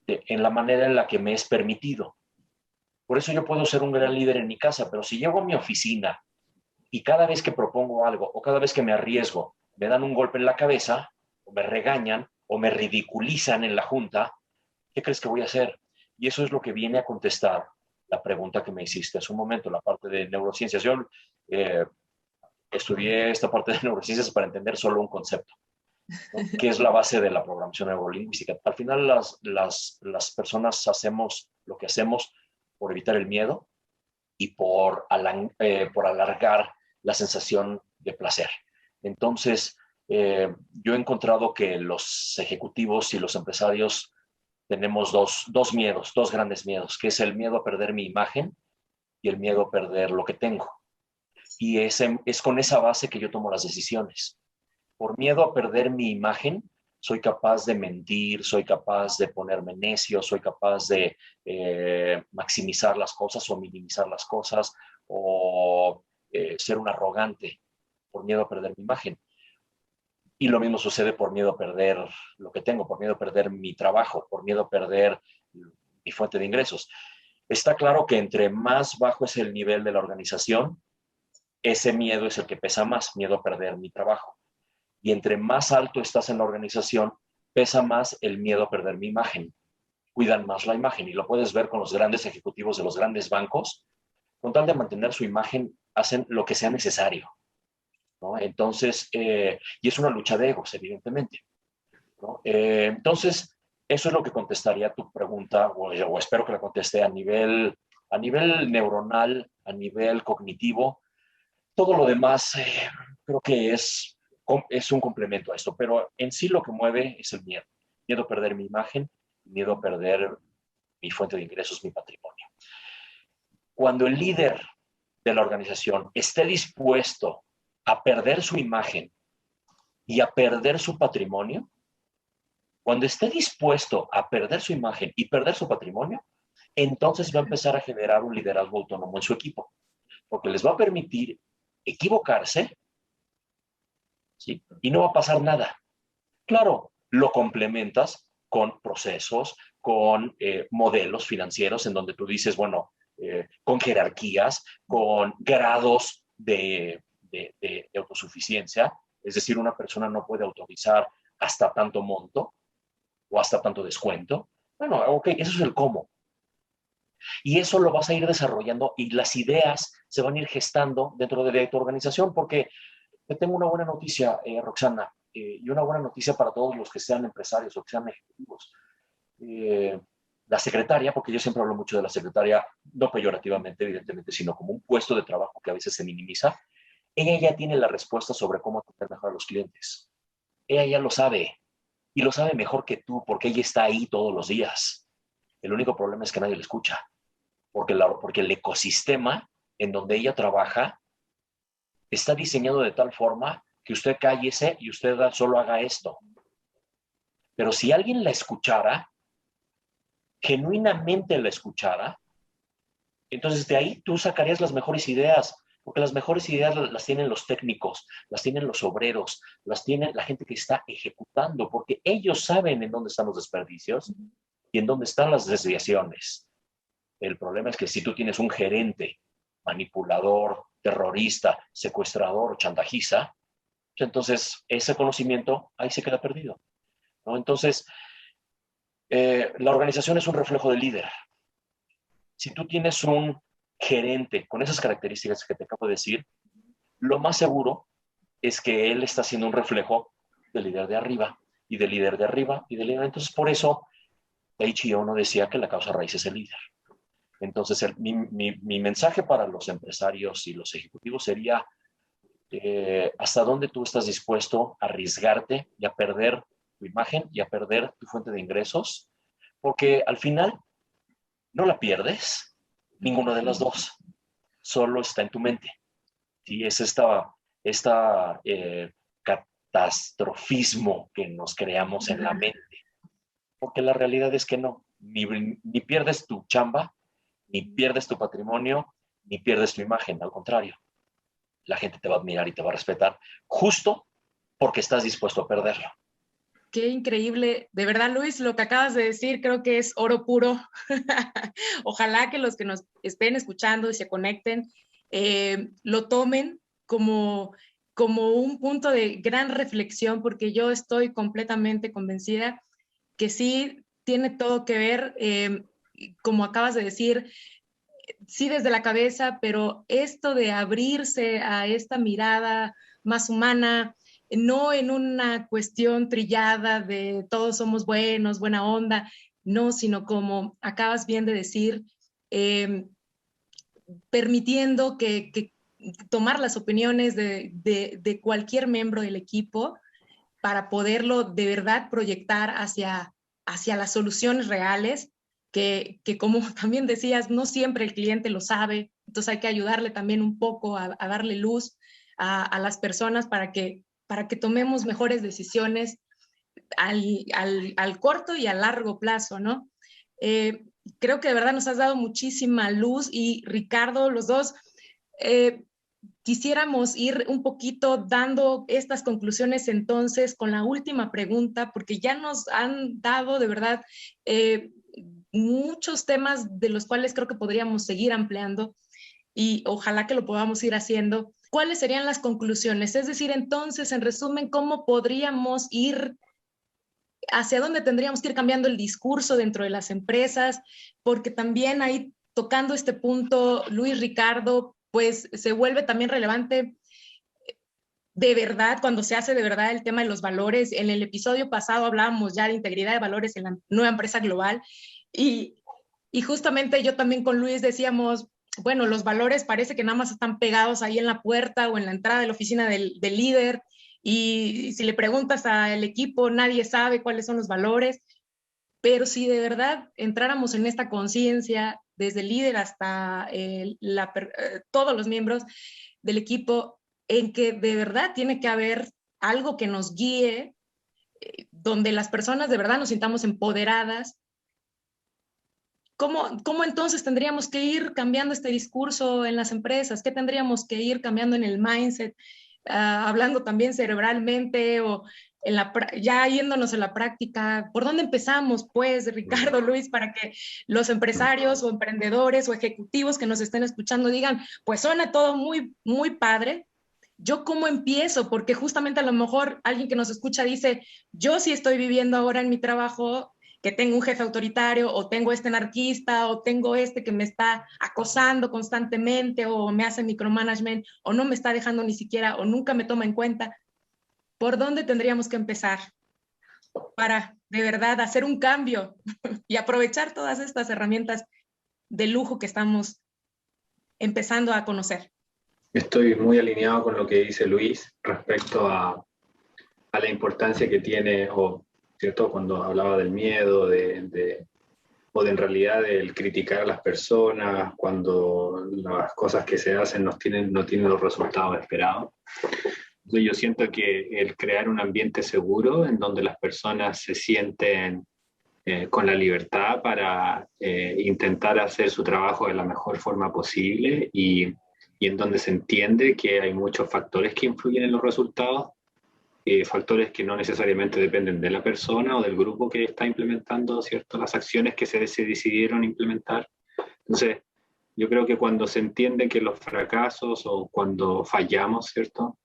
en la manera en la que me es permitido. Por eso yo puedo ser un gran líder en mi casa, pero si llego a mi oficina y cada vez que propongo algo o cada vez que me arriesgo, me dan un golpe en la cabeza, o me regañan, o me ridiculizan en la junta, ¿qué crees que voy a hacer? Y eso es lo que viene a contestar la pregunta que me hiciste hace un momento, la parte de neurociencias. Yo estudié esta parte de neurociencias para entender solo un concepto, ¿no? Que es la base de la programación neurolingüística. Al final las personas hacemos lo que hacemos por evitar el miedo y por alargar la sensación de placer. Entonces, yo he encontrado que los ejecutivos y los empresarios tenemos dos miedos, dos grandes miedos, que es el miedo a perder mi imagen y el miedo a perder lo que tengo. Y es con esa base que yo tomo las decisiones. Por miedo a perder mi imagen, soy capaz de mentir, soy capaz de ponerme necio, soy capaz de maximizar las cosas o minimizar las cosas o ser un arrogante por miedo a perder mi imagen. Y lo mismo sucede por miedo a perder lo que tengo, por miedo a perder mi trabajo, por miedo a perder mi fuente de ingresos. Está claro que entre más bajo es el nivel de la organización, ese miedo es el que pesa más, miedo a perder mi trabajo. Y entre más alto estás en la organización, pesa más el miedo a perder mi imagen. Cuidan más la imagen y lo puedes ver con los grandes ejecutivos de los grandes bancos. Con tal de mantener su imagen, hacen lo que sea necesario, ¿no? Entonces, y es una lucha de egos, evidentemente, ¿no? Entonces, eso es lo que contestaría a tu pregunta, o espero que la conteste a nivel neuronal, a nivel cognitivo. Todo lo demás creo que es un complemento a esto, pero en sí lo que mueve es el miedo. Miedo a perder mi imagen, miedo a perder mi fuente de ingresos, mi patrimonio. Cuando el líder de la organización esté dispuesto a perder su imagen y a perder su patrimonio, cuando esté dispuesto a perder su imagen y perder su patrimonio, entonces va a empezar a generar un liderazgo autónomo en su equipo, porque les va a permitir equivocarse, ¿sí? Y no va a pasar nada. Claro, lo complementas con procesos, con modelos financieros en donde tú dices, bueno, con jerarquías, con grados de autosuficiencia, es decir, una persona no puede autorizar hasta tanto monto o hasta tanto descuento. Bueno, ok, eso es el cómo. Y eso lo vas a ir desarrollando y las ideas se van a ir gestando dentro de tu organización, porque te tengo una buena noticia, Roxana, y una buena noticia para todos los que sean empresarios o que sean ejecutivos. La secretaria, porque yo siempre hablo mucho de la secretaria, no peyorativamente, evidentemente, sino como un puesto de trabajo que a veces se minimiza, ella ya tiene la respuesta sobre cómo atender mejor a los clientes. Ella ya lo sabe, y lo sabe mejor que tú, porque ella está ahí todos los días. El único problema es que nadie le escucha, porque el ecosistema en donde ella trabaja está diseñado de tal forma que usted cállese y usted solo haga esto. Pero si alguien la escuchara, genuinamente la escuchara, entonces de ahí tú sacarías las mejores ideas, porque las mejores ideas las tienen los técnicos, las tienen los obreros, las tiene la gente que está ejecutando, porque ellos saben en dónde están los desperdicios y en dónde están las desviaciones. El problema es que si tú tienes un gerente manipulador, terrorista, secuestrador, chantajista, entonces ese conocimiento ahí se queda perdido, ¿no? Entonces, La organización es un reflejo del líder. Si tú tienes un gerente con esas características que te acabo de decir, lo más seguro es que él está haciendo un reflejo del líder de arriba, y del líder de arriba, y del líder. Entonces, por eso, Taiichi Ohno decía que la causa raíz es el líder. Entonces, mi mensaje para los empresarios y los ejecutivos sería hasta dónde tú estás dispuesto a arriesgarte y a perder tu imagen y a perder tu fuente de ingresos, porque al final no la pierdes, ninguna de las dos, solo está en tu mente. ¿Sí? Es esta catastrofismo que nos creamos en la mente, porque la realidad es que no, ni pierdes tu chamba, ni pierdes tu patrimonio, ni pierdes tu imagen, al contrario. La gente te va a admirar y te va a respetar justo porque estás dispuesto a perderlo. Qué increíble. De verdad, Luis, lo que acabas de decir creo que es oro puro. Ojalá que los que nos estén escuchando y se conecten lo tomen como un punto de gran reflexión, porque yo estoy completamente convencida que sí tiene todo que ver, como acabas de decir, sí desde la cabeza, pero esto de abrirse a esta mirada más humana, no en una cuestión trillada de todos somos buenos, buena onda, no, sino como acabas bien de decir, permitiendo que tomar las opiniones de cualquier miembro del equipo para poderlo de verdad proyectar hacia las soluciones reales, que como también decías, no siempre el cliente lo sabe, entonces hay que ayudarle también un poco a darle luz a las personas para que tomemos mejores decisiones al corto y a largo plazo, ¿no? Creo que de verdad nos has dado muchísima luz, y Ricardo, los dos, quisiéramos ir un poquito dando estas conclusiones entonces con la última pregunta, porque ya nos han dado de verdad muchos temas de los cuales creo que podríamos seguir ampliando, y ojalá que lo podamos ir haciendo. ¿Cuáles serían las conclusiones? Es decir, entonces, en resumen, ¿cómo podríamos ir, hacia dónde tendríamos que ir cambiando el discurso dentro de las empresas? Porque también ahí, tocando este punto, Luis, Ricardo, pues se vuelve también relevante de verdad, cuando se hace de verdad el tema de los valores. En el episodio pasado hablábamos ya de integridad de valores en la nueva empresa global, y justamente yo también con Luis decíamos, bueno, los valores parece que nada más están pegados ahí en la puerta o en la entrada de la oficina del líder, y si le preguntas al equipo, nadie sabe cuáles son los valores. Pero si de verdad entráramos en esta conciencia, desde el líder hasta todos los miembros del equipo, en que de verdad tiene que haber algo que nos guíe, donde las personas de verdad nos sintamos empoderadas, ¿cómo entonces tendríamos que ir cambiando este discurso en las empresas? ¿Qué tendríamos que ir cambiando en el mindset? Hablando también cerebralmente, o ya yéndonos en la práctica. ¿Por dónde empezamos, pues, Ricardo, Luis, para que los empresarios o emprendedores o ejecutivos que nos estén escuchando digan, pues suena todo muy, muy padre, ¿yo cómo empiezo? Porque justamente a lo mejor alguien que nos escucha dice, yo sí estoy viviendo ahora en mi trabajo que tengo un jefe autoritario, o tengo este anarquista, o tengo este que me está acosando constantemente, o me hace micromanagement, o no me está dejando ni siquiera, o nunca me toma en cuenta. ¿Por dónde tendríamos que empezar para de verdad hacer un cambio y aprovechar todas estas herramientas de lujo que estamos empezando a conocer? Estoy muy alineado con lo que dice Luis respecto a la importancia que tiene, o ¿cierto? Cuando hablaba del miedo, o de en realidad del criticar a las personas, cuando las cosas que se hacen no tienen los resultados esperados. Entonces yo siento que el crear un ambiente seguro en donde las personas se sienten con la libertad para intentar hacer su trabajo de la mejor forma posible, y en donde se entiende que hay muchos factores que influyen en los resultados, factores que no necesariamente dependen de la persona o del grupo que está implementando, ¿cierto?, las acciones que se decidieron implementar. Entonces, yo creo que cuando se entiende que los fracasos o cuando fallamos, ¿cierto?,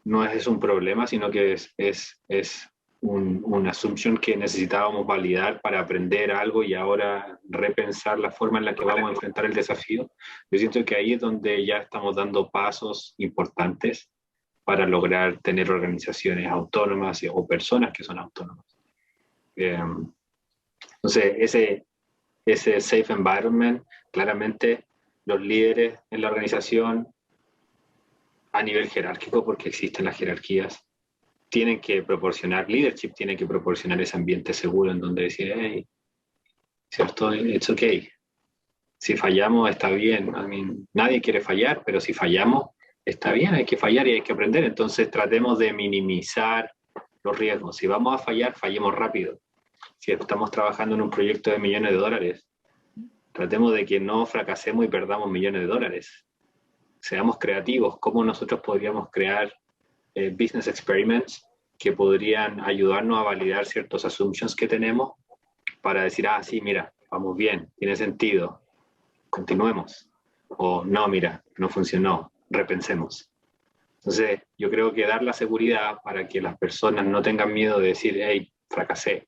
no es un problema, sino que es una assumption que necesitábamos validar para aprender algo y ahora repensar la forma en la que vamos a enfrentar el desafío. Yo siento que ahí es donde ya estamos dando pasos importantes para lograr tener organizaciones autónomas o personas que son autónomas. Entonces, ese safe environment, claramente los líderes en la organización a nivel jerárquico, porque existen las jerarquías, tienen que proporcionar, leadership tiene que proporcionar ese ambiente seguro en donde decir, hey, ¿cierto? It's okay. Si fallamos está bien. I mean, nadie quiere fallar, pero si fallamos está bien, hay que fallar y hay que aprender. Entonces tratemos de minimizar los riesgos. Si vamos a fallar, fallemos rápido. Si estamos trabajando en un proyecto de millones de dólares, tratemos de que no fracasemos y perdamos millones de dólares. Seamos creativos. ¿Cómo nosotros podríamos crear business experiments que podrían ayudarnos a validar ciertos assumptions que tenemos para decir, ah, sí, mira, vamos bien, tiene sentido, continuemos. O no, mira, no funcionó, repensemos. Entonces, yo creo que dar la seguridad para que las personas no tengan miedo de decir, hey, fracasé,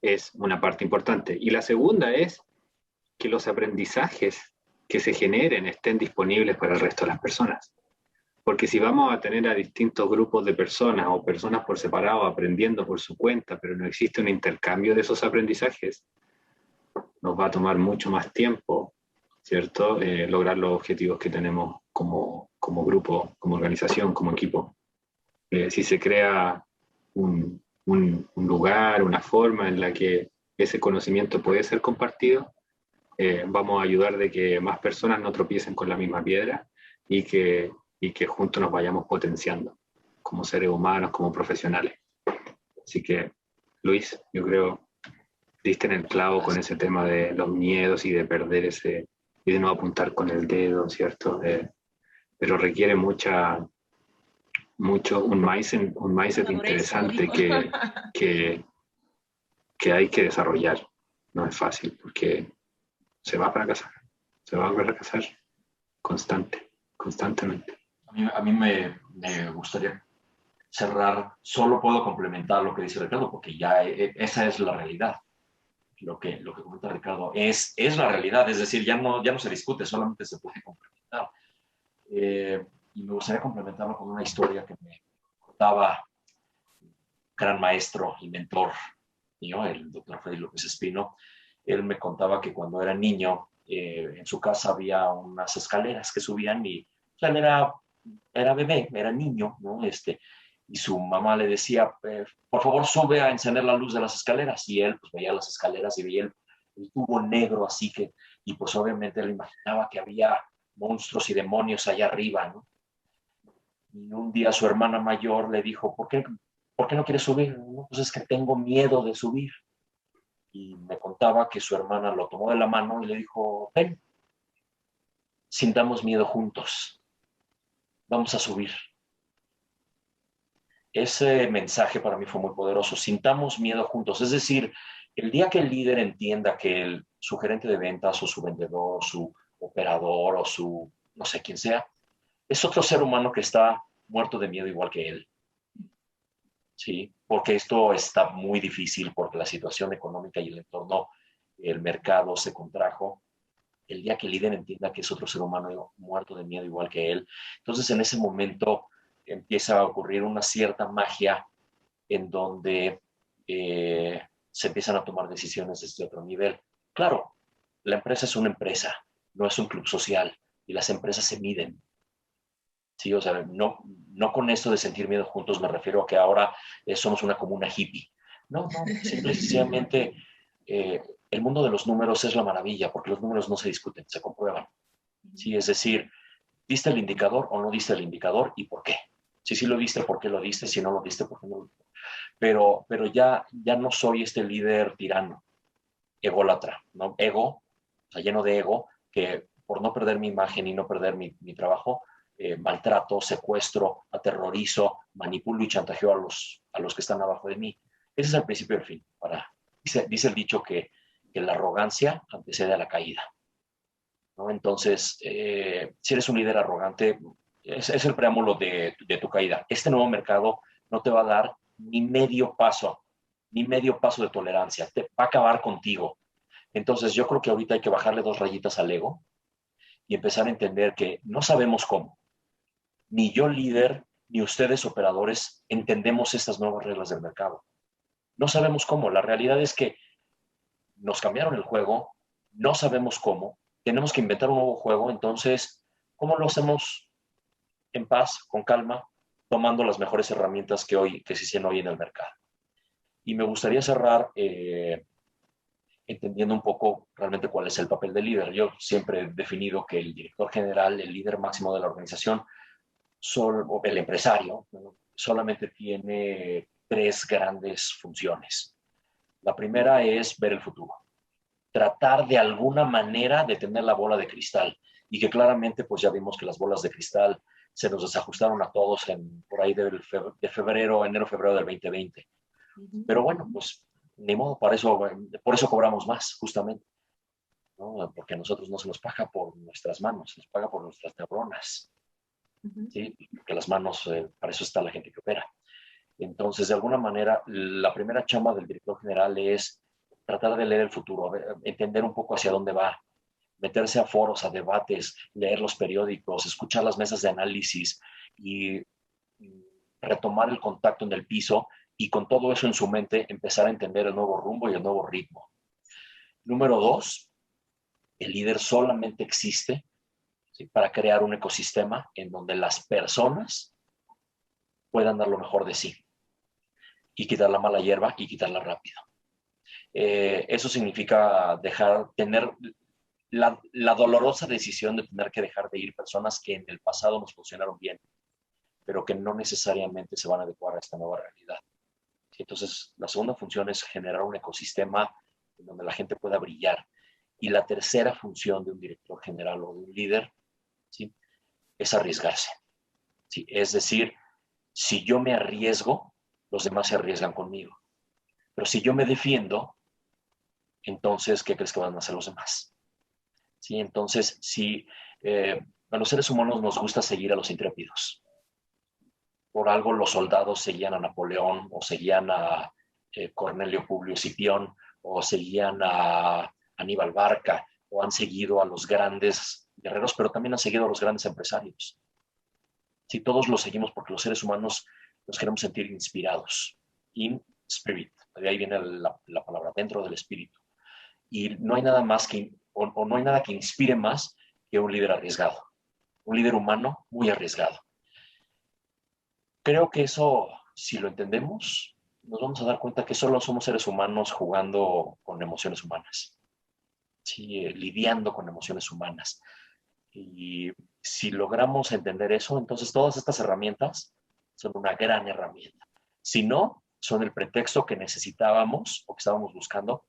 es una parte importante. Y la segunda es que los aprendizajes que se generen estén disponibles para el resto de las personas. Porque si vamos a tener a distintos grupos de personas o personas por separado aprendiendo por su cuenta, pero no existe un intercambio de esos aprendizajes, nos va a tomar mucho más tiempo, ¿cierto? Lograr los objetivos que tenemos como grupo, como organización, como equipo. Si se crea un lugar, una forma en la que ese conocimiento puede ser compartido, vamos a ayudar de que más personas no tropiecen con la misma piedra y que juntos nos vayamos potenciando como seres humanos, como profesionales. Así que, Luis, yo creo diste en el clavo con ese tema de los miedos y de perder ese, y de no apuntar con el dedo, ¿cierto? Pero requiere un mindset interesante que hay que desarrollar. No es fácil, porque se va a fracasar constantemente. A mí me gustaría cerrar, solo puedo complementar lo que dice Ricardo, porque ya esa es la realidad. Lo que comenta Ricardo es la realidad, es decir, ya no se discute, solamente se puede complementar. Y me gustaría complementarlo con una historia que me contaba un gran maestro y mentor mío, el doctor Freddy López Espino. Él me contaba que cuando era niño, en su casa había unas escaleras que subían y o sea, él era bebé, era niño, ¿no? Y su mamá le decía, por favor, sube a encender la luz de las escaleras. Y él pues veía las escaleras y veía el tubo negro, así que, y pues obviamente él imaginaba que había monstruos y demonios allá arriba, ¿no? Y un día su hermana mayor le dijo, ¿por qué no quieres subir? No, pues es que tengo miedo de subir. Y me contaba que su hermana lo tomó de la mano y le dijo, ven, sintamos miedo juntos, vamos a subir. Ese mensaje para mí fue muy poderoso, sintamos miedo juntos. Es decir, el día que el líder entienda que su gerente de ventas o su vendedor, su operador o su, no sé quién sea, es otro ser humano que está muerto de miedo igual que él. Sí, porque esto está muy difícil, porque la situación económica y el entorno, el mercado se contrajo. El día que el líder entienda que es otro ser humano muerto de miedo igual que él, entonces en ese momento empieza a ocurrir una cierta magia en donde se empiezan a tomar decisiones desde otro nivel. Claro, la empresa es una empresa, no es un club social, y las empresas se miden. Sí, o sea, no con esto de sentir miedo juntos me refiero a que ahora somos una comuna hippie. No, simple y sencillamente el mundo de los números es la maravilla, porque los números no se discuten, se comprueban. Sí, es decir, ¿diste el indicador o no diste el indicador y por qué? Si sí lo diste, ¿por qué lo diste? Si no lo diste, ¿por qué no lo diste? Pero ya no soy este líder tirano, ególatra, ¿no? Ego, o sea, lleno de ego, que por no perder mi imagen y no perder mi trabajo, maltrato, secuestro, aterrorizo, manipulo y chantajeo a los que están abajo de mí. Ese es el principio del fin. Dice el dicho que la arrogancia antecede a la caída, ¿no? Entonces, si eres un líder arrogante, es el preámbulo de tu caída. Este nuevo mercado no te va a dar ni medio paso de tolerancia, te va a acabar contigo. Entonces yo creo que ahorita hay que bajarle 2 rayitas al ego y empezar a entender que no sabemos cómo. Ni yo líder, ni ustedes operadores entendemos estas nuevas reglas del mercado. No sabemos cómo. La realidad es que nos cambiaron el juego, no sabemos cómo, tenemos que inventar un nuevo juego. Entonces, ¿cómo lo hacemos en paz, con calma, tomando las mejores herramientas que existen hoy en el mercado? Y me gustaría cerrar entendiendo un poco realmente cuál es el papel del líder. Yo siempre he definido que el director general, el líder máximo de la organización, o el empresario, solamente tiene 3 grandes funciones. La primera es ver el futuro, tratar de alguna manera de tener la bola de cristal, y que claramente pues ya vimos que las bolas de cristal se nos desajustaron a todos por ahí de febrero, enero, febrero del 2020. Pero bueno, pues ni modo, por eso cobramos más, justamente, ¿no? Porque a nosotros no se nos paga por nuestras manos, se nos paga por nuestras neuronas. ¿Sí? Porque las manos, para eso está la gente que opera. Entonces, de alguna manera, la primera chamba del director general es tratar de leer el futuro, entender un poco hacia dónde va, meterse a foros, a debates, leer los periódicos, escuchar las mesas de análisis y retomar el contacto en el piso, y con todo eso en su mente empezar a entender el nuevo rumbo y el nuevo ritmo. Número 2, el líder solamente existe, ¿sí?, para crear un ecosistema en donde las personas puedan dar lo mejor de sí y quitar la mala hierba y quitarla rápido. Eso significa tener la dolorosa decisión de tener que dejar de ir personas que en el pasado nos funcionaron bien, pero que no necesariamente se van a adecuar a esta nueva realidad. Entonces, la segunda función es generar un ecosistema en donde la gente pueda brillar. Y la tercera función de un director general o de un líder, ¿sí?, es arriesgarse. ¿Sí? Es decir, si yo me arriesgo, los demás se arriesgan conmigo. Pero si yo me defiendo, entonces, ¿qué crees que van a hacer los demás? ¿Sí? Entonces, a los seres humanos nos gusta seguir a los intrépidos. Por algo los soldados seguían a Napoleón, o seguían a Cornelio Publio Escipión, o seguían a Aníbal Barca, o han seguido a los grandes guerreros, pero también han seguido a los grandes empresarios. Sí, todos los seguimos porque los seres humanos nos queremos sentir inspirados. In spirit, de ahí viene la palabra, dentro del espíritu. Y no hay nada más no hay nada que inspire más que un líder arriesgado, un líder humano muy arriesgado. Creo que eso, si lo entendemos, nos vamos a dar cuenta que solo somos seres humanos jugando con emociones humanas, ¿sí?, lidiando con emociones humanas. Y si logramos entender eso, entonces todas estas herramientas son una gran herramienta. Si no, son el pretexto que necesitábamos o que estábamos buscando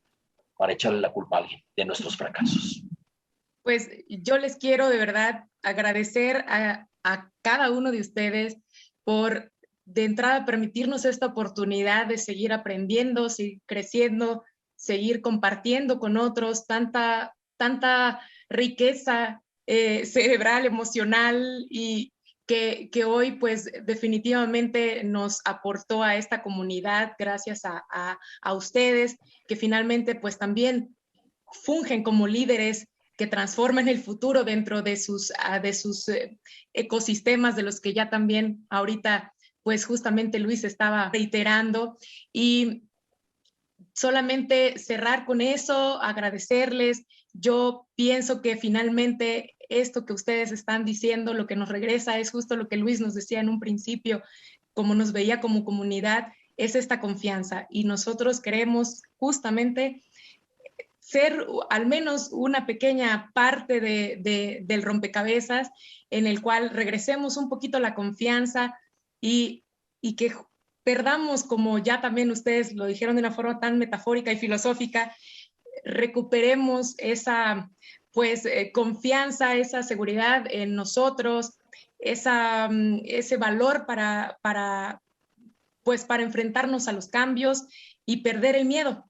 para echarle la culpa a alguien de nuestros fracasos. Pues yo les quiero de verdad agradecer a cada uno de ustedes por, de entrada, permitirnos esta oportunidad de seguir aprendiendo, seguir creciendo, seguir compartiendo con otros tanta riqueza cerebral, emocional, y que hoy pues definitivamente nos aportó a esta comunidad gracias a ustedes, que finalmente pues también fungen como líderes que transforman el futuro dentro de sus ecosistemas, de los que ya también ahorita pues justamente Luis estaba reiterando. Y solamente cerrar con eso, agradecerles. Yo pienso que finalmente esto que ustedes están diciendo, lo que nos regresa es justo lo que Luis nos decía en un principio, como nos veía como comunidad, es esta confianza, y nosotros queremos justamente ser al menos una pequeña parte del rompecabezas en el cual regresemos un poquito la confianza y que perdamos, como ya también ustedes lo dijeron de una forma tan metafórica y filosófica, recuperemos esa pues confianza, esa seguridad en nosotros, ese valor para enfrentarnos a los cambios y perder el miedo,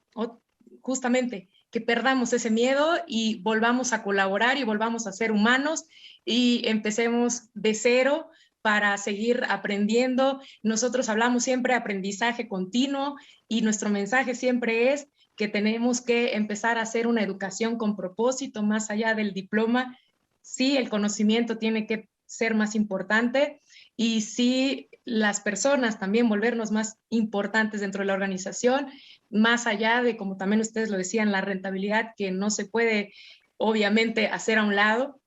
justamente, que perdamos ese miedo y volvamos a colaborar y volvamos a ser humanos y empecemos de cero para seguir aprendiendo. Nosotros hablamos siempre de aprendizaje continuo y nuestro mensaje siempre es que tenemos que empezar a hacer una educación con propósito más allá del diploma. Sí, el conocimiento tiene que ser más importante y sí, las personas también volvernos más importantes dentro de la organización, más allá de, como también ustedes lo decían, la rentabilidad que no se puede obviamente hacer a un lado,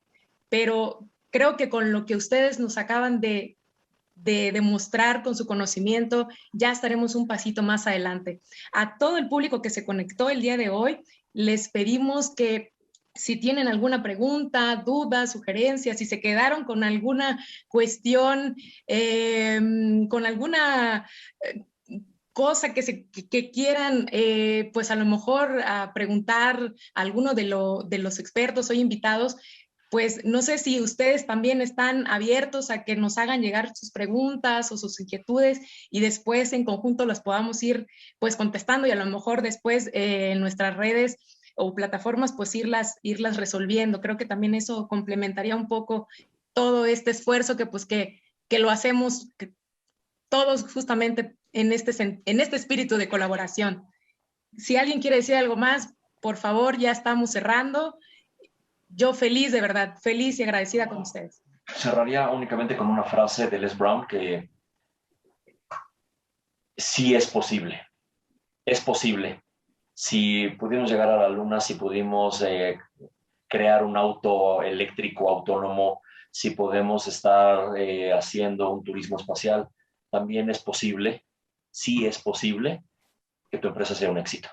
pero creo que con lo que ustedes nos acaban de demostrar con su conocimiento, ya estaremos un pasito más adelante. A todo el público que se conectó el día de hoy, les pedimos que si tienen alguna pregunta, duda, sugerencia, si se quedaron con alguna cuestión, con alguna cosa que quieran, pues a lo mejor preguntar a alguno de los expertos hoy invitados, pues no sé si ustedes también están abiertos a que nos hagan llegar sus preguntas o sus inquietudes y después en conjunto las podamos ir pues contestando y a lo mejor después en nuestras redes o plataformas pues irlas resolviendo. Creo que también eso complementaría un poco todo este esfuerzo que pues que lo hacemos todos justamente en este espíritu de colaboración. Si alguien quiere decir algo más, por favor, ya estamos cerrando. Yo feliz, de verdad, feliz y agradecida con ustedes. Cerraría únicamente con una frase de Les Brown que sí es posible. Es posible. Si pudimos llegar a la luna, si pudimos crear un auto eléctrico autónomo, si podemos estar haciendo un turismo espacial, también es posible, sí es posible que tu empresa sea un éxito.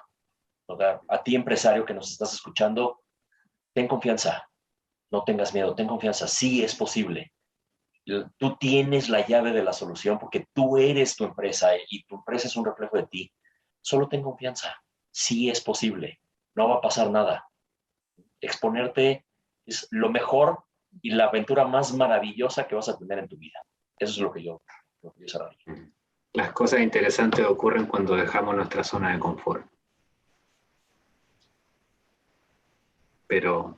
O sea, a ti, empresario que nos estás escuchando, ten confianza, no tengas miedo, ten confianza, sí es posible. Tú tienes la llave de la solución porque tú eres tu empresa y tu empresa es un reflejo de ti. Solo ten confianza, sí es posible, no va a pasar nada. Exponerte es lo mejor y la aventura más maravillosa que vas a tener en tu vida. Eso es lo que yo cerraría. Las cosas interesantes ocurren cuando dejamos nuestra zona de confort. Pero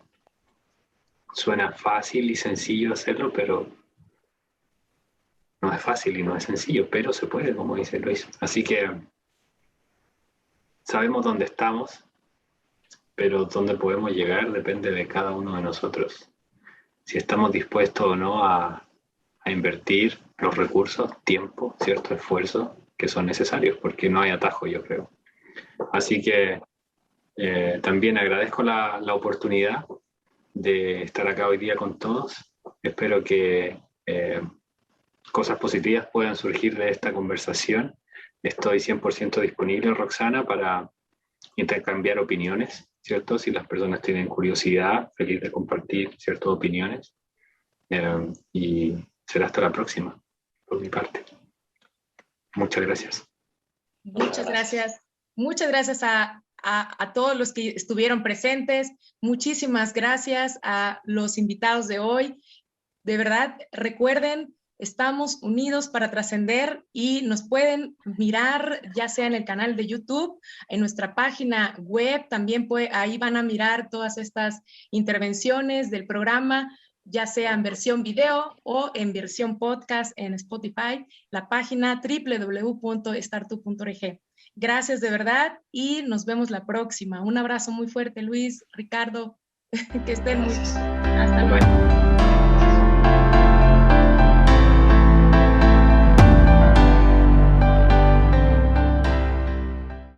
suena fácil y sencillo hacerlo, pero no es fácil y no es sencillo, pero se puede, como dice Luis. Así que sabemos dónde estamos, pero dónde podemos llegar depende de cada uno de nosotros. Si estamos dispuestos o no a invertir los recursos, tiempo, cierto esfuerzo que son necesarios, porque no hay atajo, yo creo. Así que también agradezco la oportunidad de estar acá hoy día con todos. Espero que cosas positivas puedan surgir de esta conversación. Estoy 100% disponible, Roxana, para intercambiar opiniones, ¿cierto? Si las personas tienen curiosidad, feliz de compartir ciertas opiniones. Y será hasta la próxima, por mi parte. Muchas gracias. Muchas gracias. Muchas gracias a todos los que estuvieron presentes. Muchísimas gracias a los invitados de hoy. De verdad, recuerden, estamos unidos para trascender y nos pueden mirar ya sea en el canal de YouTube, en nuestra página web, también ahí van a mirar todas estas intervenciones del programa, ya sea en versión video o en versión podcast en Spotify, la página www.startup.org. Gracias de verdad y nos vemos la próxima. Un abrazo muy fuerte, Luis, Ricardo, que estén muy... Hasta luego.